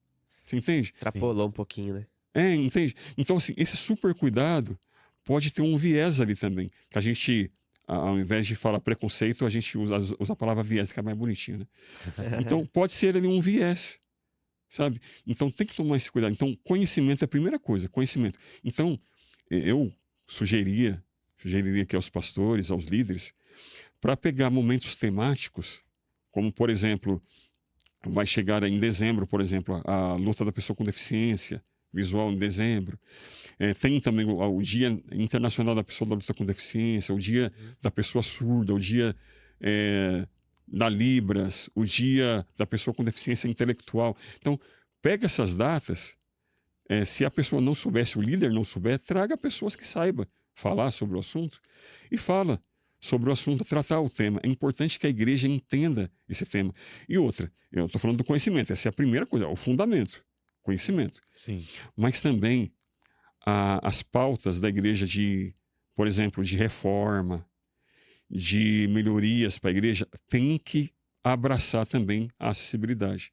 Você entende? Extrapolou um pouquinho, né? Entende? Então, assim, esse super cuidado pode ter um viés ali também, que a gente, ao invés de falar preconceito, a gente usa a palavra viés, que é mais bonitinho, né? Então, pode ser ali um viés, sabe? Então, tem que tomar esse cuidado. Então, conhecimento é a primeira coisa, conhecimento. Então, eu sugeriria aqui aos pastores, aos líderes, para pegar momentos temáticos, como, por exemplo, vai chegar em dezembro, por exemplo, a luta da pessoa com deficiência visual em dezembro. Tem também o Dia Internacional da Pessoa da Luta com Deficiência, o Dia da Pessoa Surda, o Dia da Libras, o Dia da Pessoa com Deficiência Intelectual. Então, pega essas datas. Se a pessoa não souber, se o líder não souber, traga pessoas que saibam falar sobre o assunto e fala sobre o assunto, tratar o tema. É importante que a igreja entenda esse tema. E outra, eu estou falando do conhecimento, essa é a primeira coisa, o fundamento, conhecimento. Sim. Mas também as pautas da igreja por exemplo, de reforma, de melhorias para a igreja, tem que abraçar também a acessibilidade.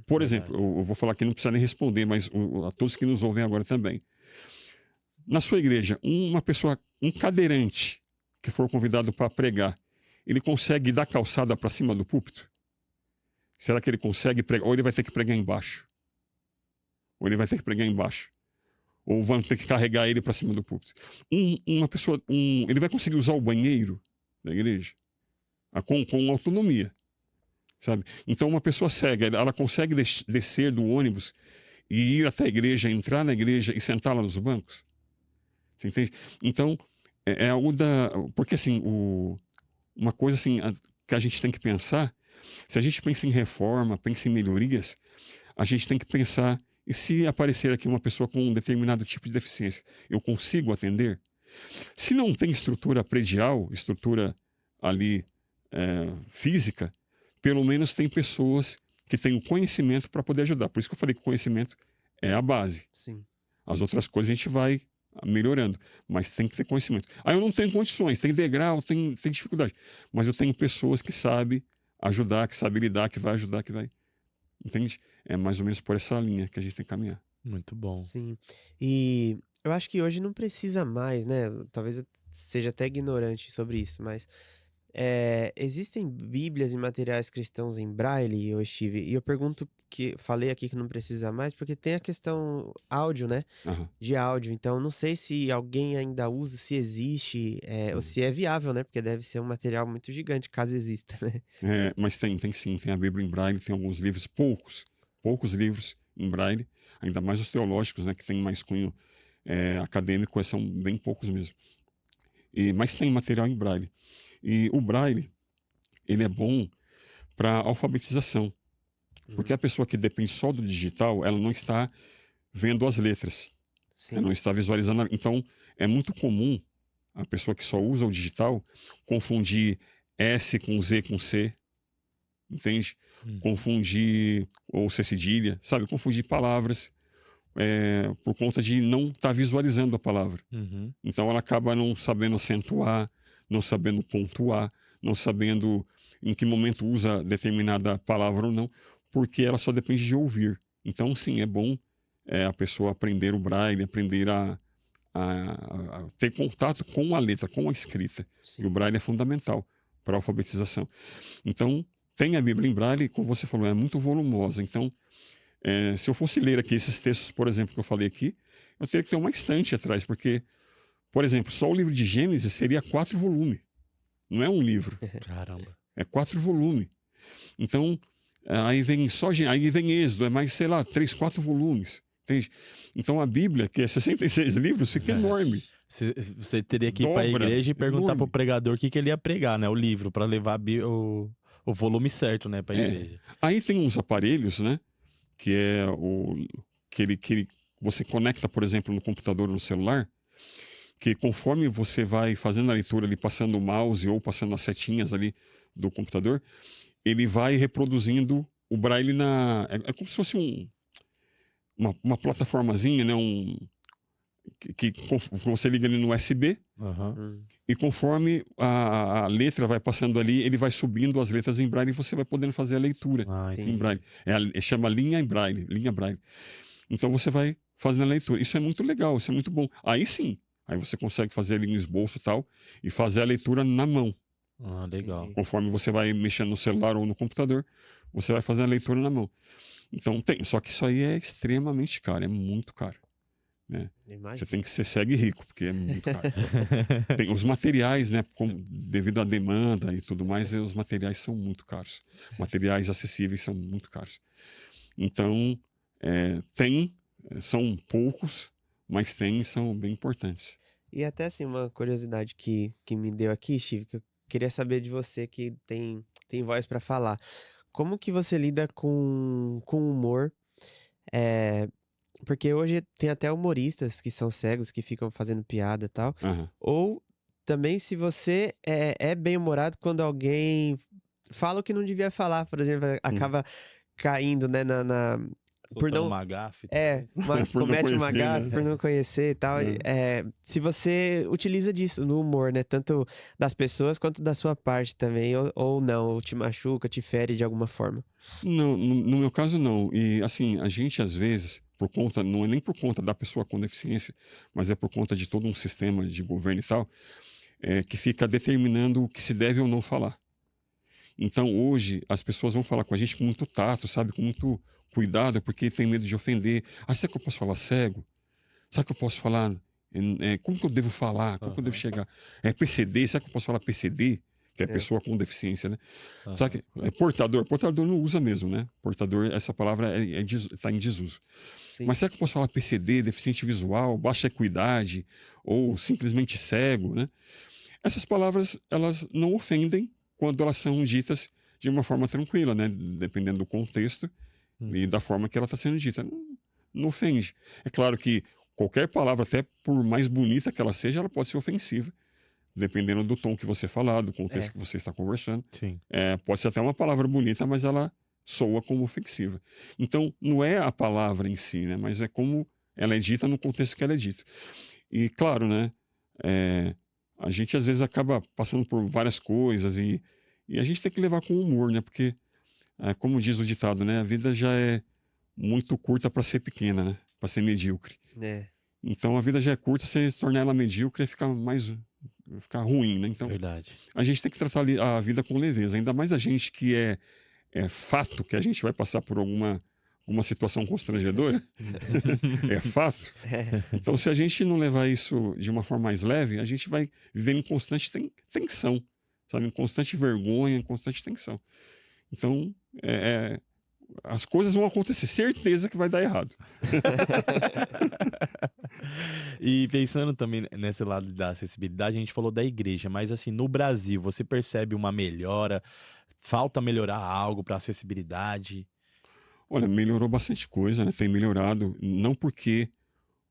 Por exemplo, eu vou falar aqui, não precisa nem responder, mas a todos que nos ouvem agora também. Na sua igreja, uma pessoa, um cadeirante, que for convidado para pregar, ele consegue dar calçada para cima do púlpito? Será que ele consegue pregar? Ou ele vai ter que pregar embaixo? Ou vão ter que carregar ele para cima do púlpito? Uma pessoa, ele vai conseguir usar o banheiro da igreja? Com autonomia, sabe? Então, uma pessoa cega, ela consegue descer do ônibus e ir até a igreja, entrar na igreja e sentar lá nos bancos? Você entende? Então, é algo porque, assim, uma coisa assim, que a gente tem que pensar, se a gente pensa em reforma, pensa em melhorias, a gente tem que pensar, e se aparecer aqui uma pessoa com um determinado tipo de deficiência, eu consigo atender? Se não tem estrutura predial, estrutura ali física, pelo menos tem pessoas que têm o conhecimento para poder ajudar. Por isso que eu falei que o conhecimento é a base. Sim. As outras coisas a gente vai melhorando, mas tem que ter conhecimento. Eu não tenho condições, tem degrau, tem dificuldade, mas eu tenho pessoas que sabem ajudar, que sabem lidar, que vai ajudar, que vai... Entende? É mais ou menos por essa linha que a gente tem que caminhar. Muito bom. Sim. E eu acho que hoje não precisa mais, né? Talvez eu seja até ignorante sobre isso, mas existem bíblias e materiais cristãos em braille, eu estive, e eu pergunto, que falei aqui que não precisa mais, porque tem a questão áudio, né? Aham. De áudio, então não sei se alguém ainda usa, se existe, ou se é viável, né? Porque deve ser um material muito gigante, caso exista, né? Mas tem sim, tem a Bíblia em braille, tem alguns livros, poucos livros em braille, ainda mais os teológicos, né, que tem mais cunho acadêmico, são bem poucos mesmo. Mas tem material em braille. E o braille, ele é bom para alfabetização, porque a pessoa que depende só do digital, ela não está vendo as letras, ela não está visualizando. Então, é muito comum a pessoa que só usa o digital confundir S com Z com C, entende? Confundir, ou ser cedilha, sabe? Confundir palavras por conta de não estar visualizando a palavra. Uhum. Então ela acaba não sabendo acentuar, não sabendo pontuar, não sabendo em que momento usa determinada palavra ou não, porque ela só depende de ouvir. Então, sim, é bom a pessoa aprender o braille, aprender a ter contato com a letra, com a escrita. Sim. E o braille é fundamental para a alfabetização. Então, tem a Bíblia em braille, como você falou, é muito volumosa. Então, se eu fosse ler aqui esses textos, por exemplo, que eu falei aqui, eu teria que ter uma estante atrás, porque, por exemplo, só o livro de Gênesis seria 4 volumes. Não é um livro, Caramba. é 4 volumes. Então, aí vem aí vem Êxodo, é mais, sei lá, 3, 4 volumes. Entende? Então a Bíblia, que é 66 livros, fica enorme. Você teria que ir para a Dobra, igreja e perguntar enorme. pro pregador o que ele ia pregar, né? O livro, para levar o volume certo, né, para a igreja. Aí tem uns aparelhos, né? Que é que você conecta, por exemplo, no computador ou no celular, que conforme você vai fazendo a leitura ali, passando o mouse ou passando as setinhas ali do computador, ele vai reproduzindo o braille é como se fosse uma plataformazinha, né? Que você liga ali no USB, Uhum. e conforme a letra vai passando ali, ele vai subindo as letras em braille e você vai podendo fazer a leitura Ah, Entendi. em braille. Chama linha em braille, linha braille. Então você vai fazendo a leitura. Isso é muito legal, isso é muito bom. Aí sim, aí você consegue fazer ali um esboço e tal, e fazer a leitura na mão. Ah, legal. Entendi. Conforme você vai mexendo no celular ou no computador, você vai fazendo a leitura na mão. Então tem, só que isso aí é extremamente caro, é muito caro. Né? Você Imagina. tem que ser cego e rico, porque é muito caro. Tem os materiais, né? Devido à demanda e tudo mais, os materiais são muito caros. Materiais acessíveis são muito caros. Então, são poucos, mas são bem importantes. E até assim, uma curiosidade que me deu aqui, Steve, que eu queria saber de você que tem voz para falar. Como que você lida com humor? É, porque hoje tem até humoristas que são cegos, que ficam fazendo piada e tal. Aham. Ou também se você é bem-humorado quando alguém fala o que não devia falar, por exemplo, acaba caindo, né, por Soltando não... uma gafe. Por não comete uma conhecer, gafe né? por não conhecer e tal. Se você utiliza disso no humor, né? Tanto das pessoas quanto da sua parte também, ou não, ou te machuca, te fere de alguma forma. Não, no meu caso não. E assim, a gente às vezes, não é nem por conta da pessoa com deficiência, mas é por conta de todo um sistema de governo e tal, que fica determinando o que se deve ou não falar. Então hoje as pessoas vão falar com a gente com muito tato, sabe? Com muito cuidado, porque tem medo de ofender. Ah, será que eu posso falar cego? Será que eu posso falar? Como que eu devo falar? Como que eu devo chegar? PCD? Será que eu posso falar PCD? Que é pessoa com deficiência, né? Sabe que portador? Portador não usa mesmo, né? Portador, essa palavra está em desuso. Sim. Mas será que eu posso falar PCD, deficiente visual, baixa acuidade, ou simplesmente cego, né? Essas palavras, elas não ofendem quando elas são ditas de uma forma tranquila, né? Dependendo do contexto e da forma que ela está sendo dita. Não ofende. É claro que qualquer palavra, até por mais bonita que ela seja, ela pode ser ofensiva, dependendo do tom que você falar, do contexto que você está conversando. Sim. Pode ser até uma palavra bonita, mas ela soa como ofensiva. Então, não é a palavra em si, né? Mas é como ela é dita no contexto que ela é dita. E, claro, né? A gente, às vezes, acaba passando por várias coisas e a gente tem que levar com humor, né? Porque, como diz o ditado, né? A vida já é muito curta para ser pequena, né? Para ser medíocre. Então, a vida já é curta, se tornar ela medíocre, ficar ruim, né? Então, Verdade. a gente tem que tratar a vida com leveza. Ainda mais a gente que é fato que a gente vai passar por alguma situação constrangedora. É fato. Então, se a gente não levar isso de uma forma mais leve, a gente vai viver em constante tensão, sabe? Em constante vergonha, em constante tensão. Então, as coisas vão acontecer, certeza que vai dar errado. E pensando também nesse lado da acessibilidade, a gente falou da igreja, mas assim, no Brasil, você percebe uma melhora? Falta melhorar algo para acessibilidade? Olha, melhorou bastante coisa, né? Tem melhorado, não porque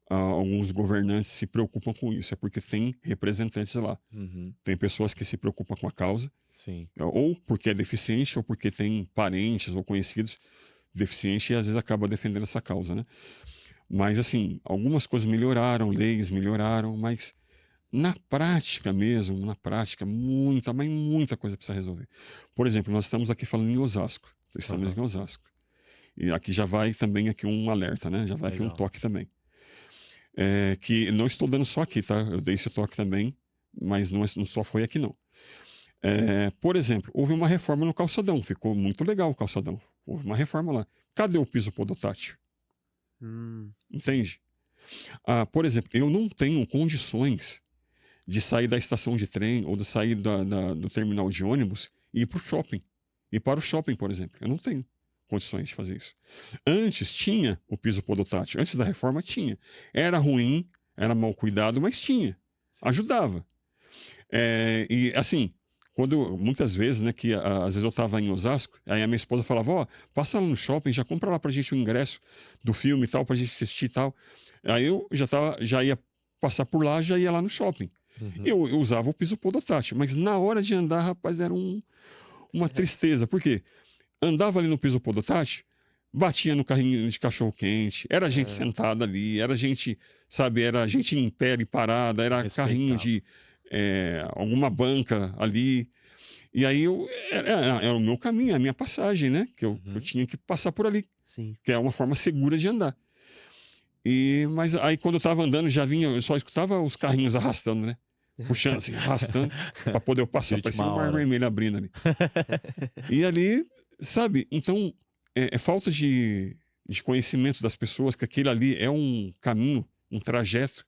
alguns governantes se preocupam com isso, é porque tem representantes lá. Uhum. Tem pessoas que se preocupam com a causa Sim. Ou porque é deficiente, ou porque tem parentes ou conhecidos deficientes e às vezes acaba defendendo essa causa, né? Mas, assim, algumas coisas melhoraram, leis melhoraram, mas na prática mesmo, na prática, muita, mas muita coisa precisa resolver. Por exemplo, nós estamos aqui falando em Osasco. Estamos Aham. em Osasco. E aqui já vai também aqui um alerta, né? Já vai aqui um Legal. toque também. Que não estou dando só aqui, tá? Eu dei esse toque também, mas não só foi aqui, não. Por exemplo, houve uma reforma no calçadão. Ficou muito legal o calçadão. Houve uma reforma lá. Cadê o piso podotátil? Entende? Por exemplo, eu não tenho condições de sair da estação de trem ou de sair do terminal de ônibus e ir para o shopping. Ir para o shopping, por exemplo. Eu não tenho condições de fazer isso. Antes tinha o piso podotátil. Antes da reforma tinha. Era ruim, era mal cuidado, mas tinha. Sim. Ajudava. E assim, muitas vezes, né, que às vezes eu estava em Osasco, aí a minha esposa falava, ó, passa lá no shopping, já compra lá pra gente o ingresso do filme e tal, pra gente assistir e tal. Aí eu já ia passar por lá, já ia lá no shopping. Uhum. Eu usava o piso podotátil, mas na hora de andar, rapaz, era uma tristeza. Por quê? Andava ali no piso podotátil, batia no carrinho de cachorro-quente, era gente sentada ali, era gente, sabe, era gente em pé e parada, era carrinho de alguma banca ali. E aí era o meu caminho, a minha passagem, né? Que eu tinha que passar por ali. Sim. Que é uma forma segura de andar. Mas aí quando eu tava andando, eu só escutava os carrinhos arrastando, né? Puxando assim, arrastando, para poder eu passar. Parecia um mar vermelho abrindo ali. E ali, sabe? Então, é falta de conhecimento das pessoas que aquele ali é um caminho, um trajeto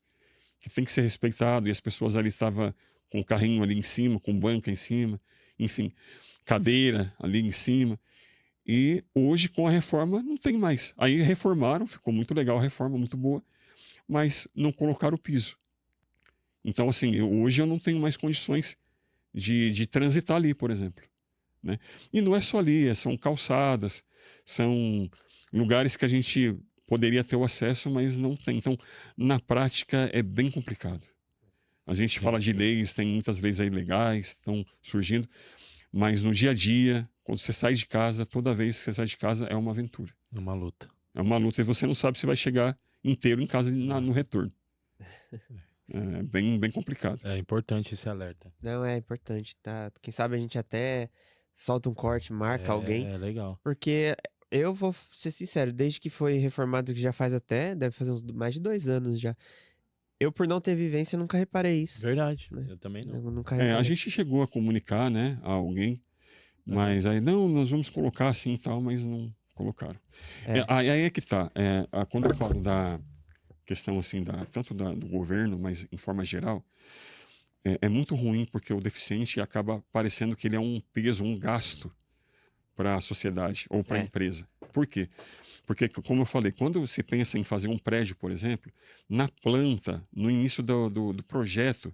que tem que ser respeitado. E as pessoas ali estavam com o carrinho ali em cima, com banca em cima, enfim, cadeira ali em cima. E hoje, com a reforma, não tem mais. Aí reformaram, ficou muito legal a reforma, muito boa, mas não colocaram o piso. Então, assim, hoje eu não tenho mais condições de transitar ali, por exemplo. Né? E não é só ali, são calçadas, são lugares que a gente poderia ter o acesso, mas não tem. Então, na prática, é bem complicado. A gente fala de leis, tem muitas leis aí legais, estão surgindo, mas no dia a dia, quando você sai de casa, toda vez que você sai de casa, é uma aventura. É uma luta. É uma luta e você não sabe se vai chegar inteiro em casa no retorno. É bem complicado. É importante esse alerta. Não, é importante, tá? Quem sabe a gente até solta um corte, marca alguém. É legal. Porque eu vou ser sincero, desde que foi reformado, que já faz deve fazer mais de 2 anos já. Eu, por não ter vivência, nunca reparei isso. Verdade. Né? Eu também não. Eu nunca reparei. A gente chegou a comunicar, né, a alguém, mas aí, não, nós vamos colocar assim e tal, mas não colocaram. Aí é que tá. Quando eu falo da questão, assim, tanto do governo, mas em forma geral, é muito ruim porque o deficiente acaba parecendo que ele é um peso, um gasto para a sociedade ou para a empresa. Por quê? Porque, como eu falei, quando se pensa em fazer um prédio, por exemplo, na planta, no início do projeto,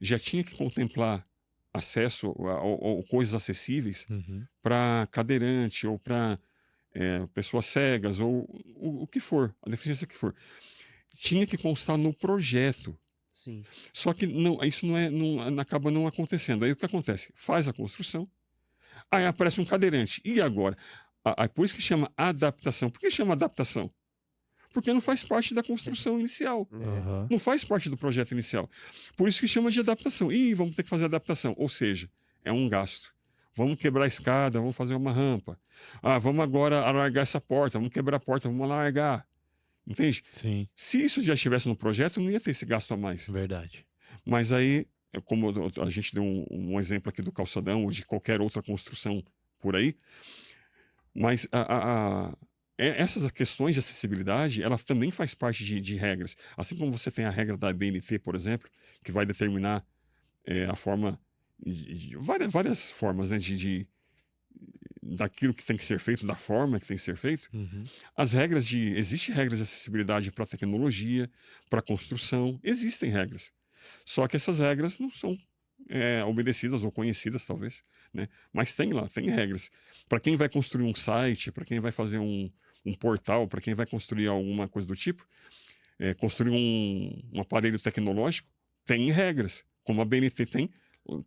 já tinha que contemplar acesso ou coisas acessíveis para cadeirante ou para pessoas cegas ou o que for, a deficiência que for. Tinha que constar no projeto. Sim. Só que isso acaba não acontecendo. Aí o que acontece? Faz a construção, aí aparece um cadeirante. E agora? Por isso que chama adaptação. Por que chama adaptação? Porque não faz parte da construção inicial. Não faz parte do projeto inicial. Por isso que chama de adaptação. Vamos ter que fazer adaptação. Ou seja, é um gasto. Vamos quebrar a escada, vamos fazer uma rampa. Vamos agora alargar essa porta, vamos quebrar a porta, vamos alargar. Entende? Sim. Se isso já estivesse no projeto, não ia ter esse gasto a mais. Verdade. Mas aí, como a gente deu um exemplo aqui do calçadão ou de qualquer outra construção por aí, mas essas questões de acessibilidade, ela também faz parte de regras. Assim como você tem a regra da BNT, por exemplo, que vai determinar a forma, várias formas, né, daquilo que tem que ser feito, da forma que tem que ser feito. As regras existem regras de acessibilidade para tecnologia, para construção, existem regras. Só que essas regras não são obedecidas ou conhecidas, talvez, né? Mas tem regras. Para quem vai construir um site, para quem vai fazer um portal, para quem vai construir alguma coisa do tipo, construir um aparelho tecnológico, tem regras. Como a BNT tem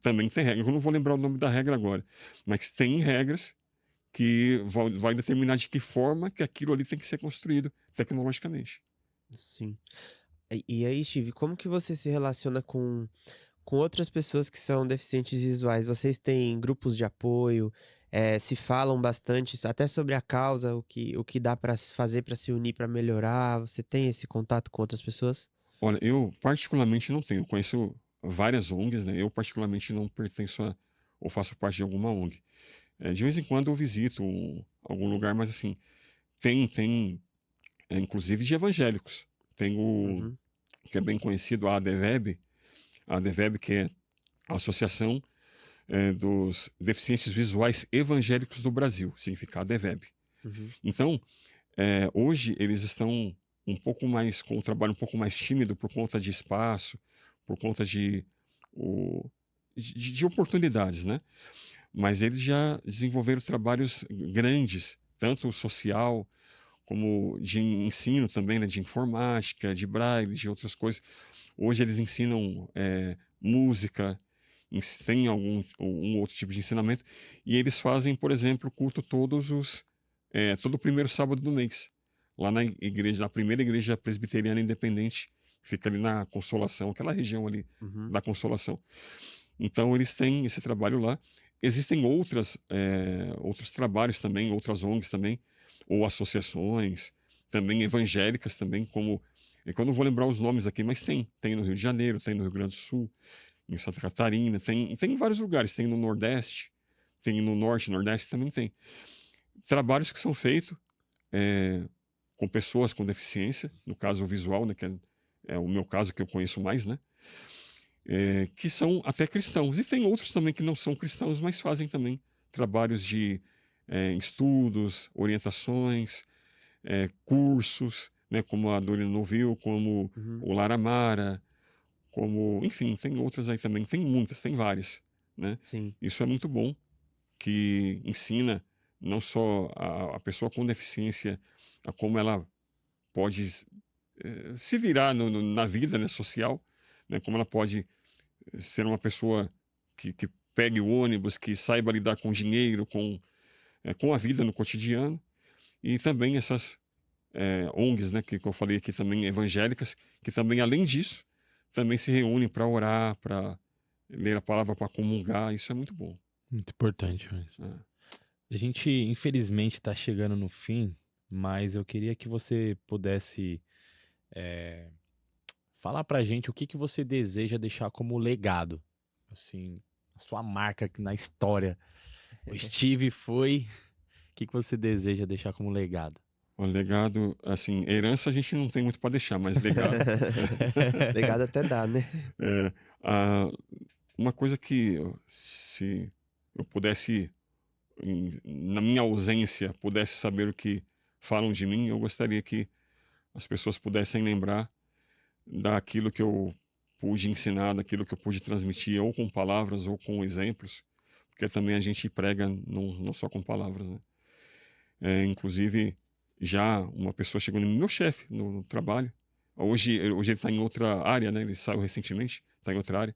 também tem regras. Eu não vou lembrar o nome da regra agora, mas tem regras que vai determinar de que forma que aquilo ali tem que ser construído tecnologicamente. Sim. E aí, Steve, como que você se relaciona com outras pessoas que são deficientes visuais? Vocês têm grupos de apoio, se falam bastante até sobre a causa, o que dá para fazer para se unir para melhorar? Você tem esse contato com outras pessoas? Olha, eu particularmente não tenho. Eu conheço várias ONGs, né? Eu particularmente não pertenço ou faço parte de alguma ONG. De vez em quando eu visito algum lugar, mas assim, tem inclusive de evangélicos. Tem o Uhum, que é bem conhecido, a ADVEB, que é a Associação dos Deficientes Visuais Evangélicos do Brasil, significa ADVEB. uhum, Então, hoje eles estão um pouco mais, com o trabalho um pouco mais tímido por conta de espaço, por conta de oportunidades, né? Mas eles já desenvolveram trabalhos grandes, tanto social como de ensino também, né? De informática, de braille, de outras coisas. Hoje eles ensinam música, tem um outro tipo de ensinamento, e eles fazem, por exemplo, culto todo o primeiro sábado do mês, lá na igreja, na primeira igreja presbiteriana independente, que fica ali na Consolação, aquela região ali uhum. da Consolação. Então eles têm esse trabalho lá. Existem outros trabalhos também, outras ONGs também, ou associações, também evangélicas também, como é que eu não vou lembrar os nomes aqui, mas tem no Rio de Janeiro, tem no Rio Grande do Sul, em Santa Catarina, tem em vários lugares, tem no Nordeste, tem no Norte, Nordeste também tem. Trabalhos que são feitos com pessoas com deficiência, no caso visual, né, que é o meu caso que eu conheço mais, né, que são até cristãos. E tem outros também que não são cristãos, mas fazem também trabalhos de estudos, orientações, cursos, né, como a Dorina Novil, como Uhum, o Lara Mara, como, enfim, tem outras aí também, tem muitas, tem várias, né? sim. Isso é muito bom, que ensina não só a pessoa com deficiência a como ela pode se virar na vida, né, social, né, como ela pode ser uma pessoa que pegue o ônibus, que saiba lidar com dinheiro, com a vida no cotidiano, e também essas ONGs, né, que eu falei aqui também, evangélicas, que também, além disso, também se reúnem para orar, para ler a palavra, para comungar. Isso é muito bom. Muito importante mesmo. Né? A gente, infelizmente, está chegando no fim, mas eu queria que você pudesse falar pra gente o que que você deseja deixar como legado. Assim, a sua marca aqui na história. O Steve foi. O que que você deseja deixar como legado? O legado, assim, herança a gente não tem muito para deixar, mas legado. Legado até dá, né? É, a- uma coisa que, se eu pudesse, na minha ausência, pudesse saber o que falam de mim, eu gostaria que as pessoas pudessem lembrar daquilo que eu pude ensinar, daquilo que eu pude transmitir, ou com palavras ou com exemplos, porque também a gente prega não só com palavras, né? Inclusive, já uma pessoa chegou no meu chefe no trabalho. Hoje ele está em outra área, né? Ele saiu recentemente, está em outra área.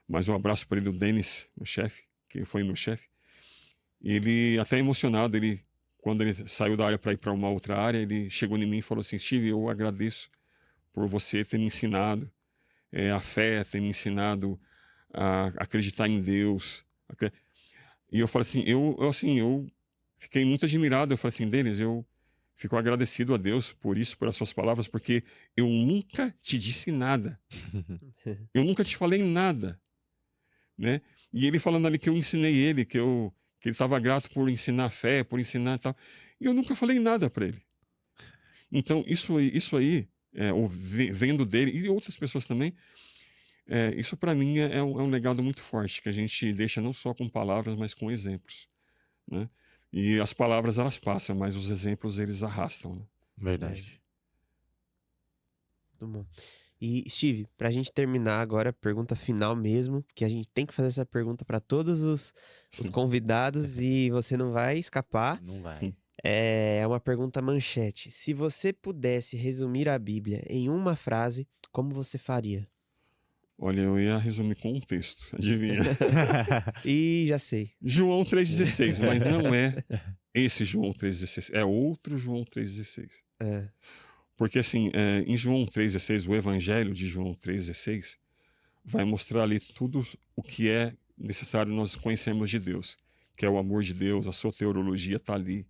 Mas um abraço para ele, o Denis, meu chefe, que foi meu chefe. Ele, até emocionado, quando ele saiu da área para ir para uma outra área, ele chegou em mim e falou assim: Steve, eu agradeço por você ter me ensinado a fé, ter me ensinado a acreditar em Deus. E eu falei assim, eu fiquei muito admirado. Eu falei assim, Denis, eu fico agradecido a Deus por isso, por as suas palavras, porque eu nunca te disse nada. Eu nunca te falei nada, né? E ele falando ali que eu ensinei ele, que ele estava grato por ensinar fé, por ensinar e tal. E eu nunca falei nada para ele. Então, isso aí vendo dele e outras pessoas também, isso para mim é um legado muito forte, que a gente deixa não só com palavras, mas com exemplos, né? E as palavras elas passam, mas os exemplos eles arrastam, né? Verdade. Muito bom. E, Steve, pra gente terminar agora, pergunta final mesmo, que a gente tem que fazer essa pergunta para todos os Sim. convidados e você não vai escapar. Não vai. É uma pergunta manchete. Se você pudesse resumir a Bíblia em uma frase, como você faria? Olha, eu ia resumir com um texto, adivinha? Ih, já sei. João 3,16, mas não é esse João 3,16, é outro João 3,16. É. Porque assim, em João 3,16, o evangelho de João 3,16 vai mostrar ali tudo o que é necessário nós conhecermos de Deus, que é o amor de Deus, a soteriologia está ali,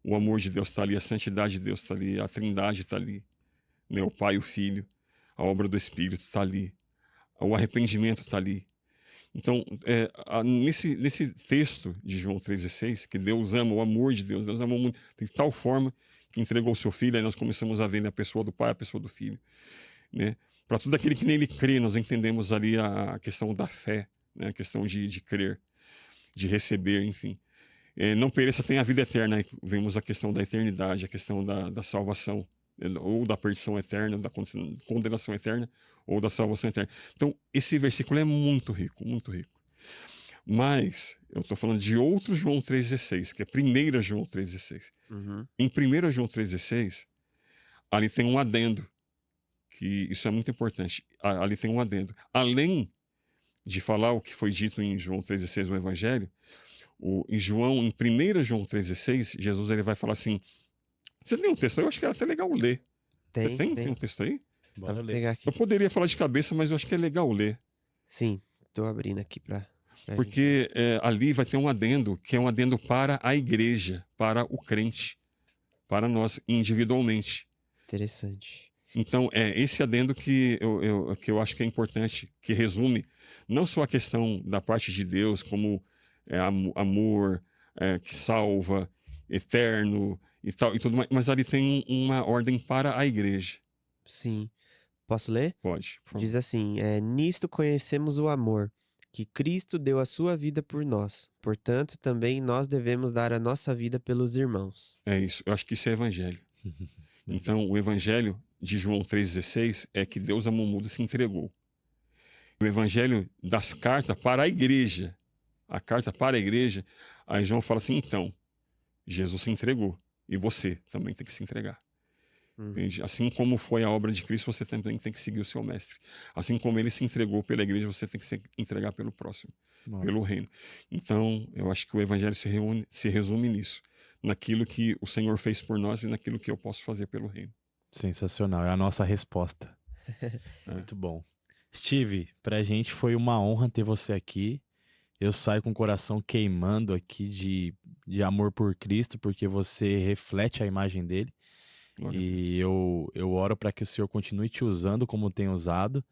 o amor de Deus está ali, a santidade de Deus está ali, a trindade está ali, né? O Pai e o Filho, a obra do Espírito está ali, o arrependimento está ali. Então, nesse texto de João 3,16, que Deus ama, o amor de Deus, Deus ama o mundo de tal forma que entregou o seu Filho, aí nós começamos a ver a pessoa do Pai, a pessoa do Filho, né? Para todo aquele que nele crê, nós entendemos ali a questão da fé, né? A questão de crer, de receber, enfim. Não pereça, tem a vida eterna. Aí vemos a questão da eternidade, a questão da salvação, ou da perdição eterna, da condenação eterna, ou da salvação eterna. Então, esse versículo é muito rico, muito rico. Mas, eu estou falando de outro João 3,16, que é 1 João 3,16. Uhum. Em 1 João 3,16, ali tem um adendo, que isso é muito importante. Ali tem um adendo. Além de falar o que foi dito em João 3,16, o Evangelho, em 1 João 3,16, Jesus ele vai falar assim, você tem um texto aí? Eu acho que era até legal ler. Você tem um texto aí? Bora Vou ler. pegar aqui. Eu poderia falar de cabeça, mas eu acho que é legal ler. Sim, tô abrindo aqui pra gente. Porque ali vai ter um adendo, que é um adendo para a igreja, para o crente, para nós individualmente. Interessante. Então, é esse adendo que eu acho que é importante, que resume não só a questão da parte de Deus, como amor, que salva, eterno e tal, e tudo mais, mas ali tem uma ordem para a igreja. Sim. Posso ler? Pode, por favor. Diz assim: nisto conhecemos o amor, que Cristo deu a sua vida por nós. Portanto, também nós devemos dar a nossa vida pelos irmãos. É isso, eu acho que isso é evangelho. Então, o evangelho de João 3,16 é que Deus amou o mundo e se entregou. O evangelho das cartas para a igreja, a carta para a igreja, aí João fala assim, então, Jesus se entregou e você também tem que se entregar. Entende? Assim como foi a obra de Cristo, você também tem que seguir o seu mestre. Assim como ele se entregou pela igreja, você tem que se entregar pelo próximo, pelo reino. Então, eu acho que o evangelho se resume nisso, naquilo que o Senhor fez por nós e naquilo que eu posso fazer pelo reino. Sensacional, é a nossa resposta. Muito bom. Steve, pra gente foi uma honra ter você aqui. Eu saio com o coração queimando aqui de amor por Cristo, porque você reflete a imagem dele. Glória a E eu oro para que o Senhor continue te usando como tem usado,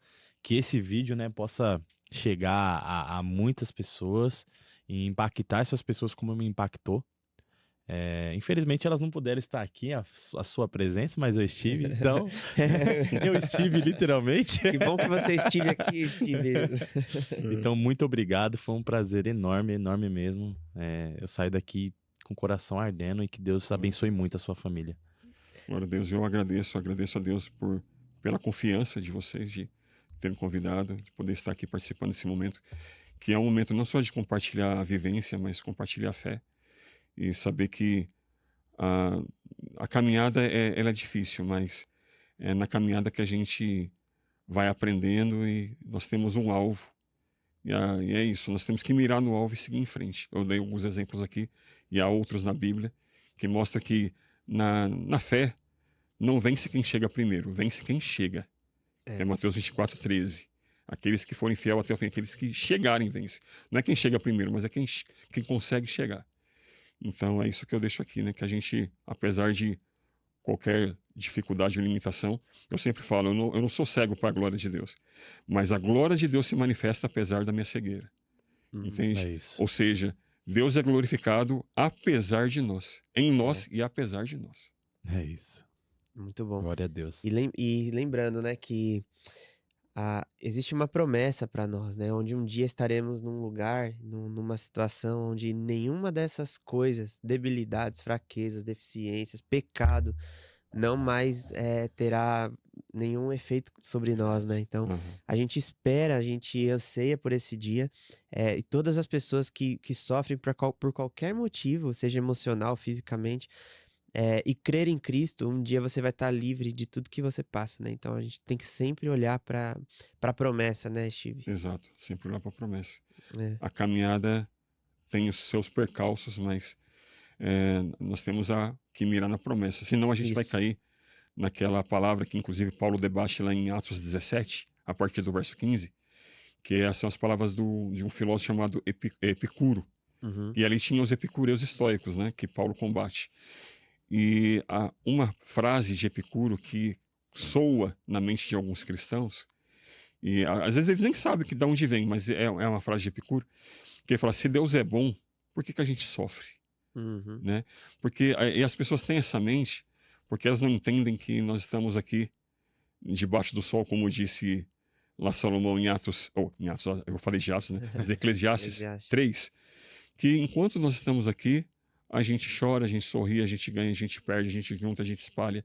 que esse vídeo, né, possa chegar a muitas pessoas e impactar essas pessoas como me impactou. Infelizmente elas não puderam estar aqui, a sua presença, mas eu estive, então eu estive literalmente. Que bom que você estive aqui, Steve. Então muito obrigado, foi um prazer enorme, enorme mesmo. Eu saio daqui com o coração ardendo e que Deus abençoe muito a sua família. Glória a Deus, eu agradeço a Deus pela confiança de vocês de terem convidado, de poder estar aqui participando desse momento, que é um momento não só de compartilhar a vivência, mas compartilhar a fé e saber que a caminhada ela é difícil, mas é na caminhada que a gente vai aprendendo e nós temos um alvo. E é isso, nós temos que mirar no alvo e seguir em frente. Eu dei alguns exemplos aqui e há outros na Bíblia que mostra que na fé, não vence quem chega primeiro, vence quem chega. É Mateus 24:13. Aqueles que forem fiel até o fim, aqueles que chegarem vencem. Não é quem chega primeiro, mas é quem consegue chegar. Então é isso que eu deixo aqui, né? Que a gente, apesar de qualquer dificuldade ou limitação, eu sempre falo, eu não sou cego para a glória de Deus, mas a glória de Deus se manifesta apesar da minha cegueira. Entende? É isso. Ou seja, Deus é glorificado apesar de nós, em nós e apesar de nós. É isso. Muito bom. Glória a Deus. E lembrando, né, que existe uma promessa para nós, né, onde um dia estaremos num lugar, numa situação onde nenhuma dessas coisas, debilidades, fraquezas, deficiências, pecado, não mais terá nenhum efeito sobre nós, né? Então, a gente espera, a gente anseia por esse dia, e todas as pessoas que sofrem por qualquer motivo, seja emocional, fisicamente, e crer em Cristo, um dia você vai estar livre de tudo que você passa, né? Então a gente tem que sempre olhar para a promessa, né, Steve? Exato, sempre olhar para a promessa. É, A caminhada tem os seus percalços, mas nós temos que mirar na promessa. Senão a gente vai isso. cair naquela palavra que inclusive Paulo debate lá em Atos 17, a partir do verso 15, que são as palavras de um filósofo chamado Epicuro. Uhum. E ali tinha os epicureus estoicos, né, que Paulo combate. E há uma frase de Epicuro que soa na mente de alguns cristãos, e às vezes eles nem sabem de onde vem, mas é uma frase de Epicuro, que ele fala: se Deus é bom, por que a gente sofre? Uhum. Né? Porque e as pessoas têm essa mente, porque elas não entendem que nós estamos aqui debaixo do sol, como disse lá Salomão em Atos, eu falei de Atos, né? Mas Eclesiastes 3, que enquanto nós estamos aqui, a gente chora, a gente sorri, a gente ganha, a gente perde, a gente junta, a gente espalha.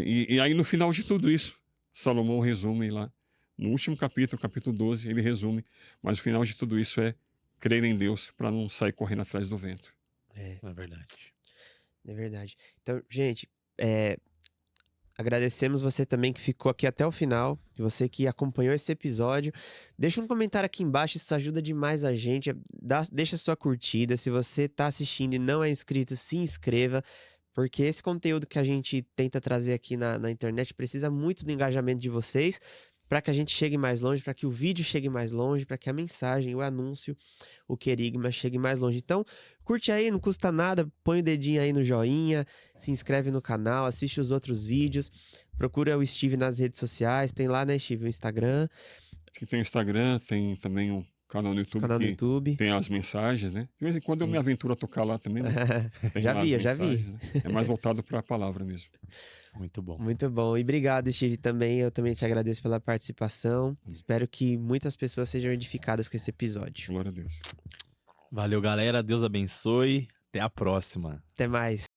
E aí no final de tudo isso, Salomão resume lá, no último capítulo, capítulo 12, ele resume, mas o final de tudo isso é crer em Deus para não sair correndo atrás do vento. É verdade. É verdade. Então, gente, agradecemos você também que ficou aqui até o final, e você que acompanhou esse episódio. Deixa um comentário aqui embaixo, isso ajuda demais a gente. Deixa sua curtida. Se você está assistindo e não é inscrito, se inscreva, porque esse conteúdo que a gente tenta trazer aqui na internet precisa muito do engajamento de vocês, para que a gente chegue mais longe, para que o vídeo chegue mais longe, para que a mensagem, o anúncio, o querigma chegue mais longe. Então, curte aí, não custa nada, põe o dedinho aí no joinha, se inscreve no canal, assiste os outros vídeos, procura o Steve nas redes sociais, tem lá, né, Steve, o Instagram, Tem o Instagram, tem também um canal no YouTube canal no que YouTube. tem as mensagens, né? De vez em quando eu Sim. me aventuro a tocar lá também, mas tem Já lá vi, as eu já vi. mensagens, né? É mais voltado para a palavra mesmo. Muito bom. Muito bom. E obrigado, Steve, também. Eu também te agradeço pela participação. Espero que muitas pessoas sejam edificadas com esse episódio. Glória a Deus. Valeu, galera. Deus abençoe. Até a próxima. Até mais.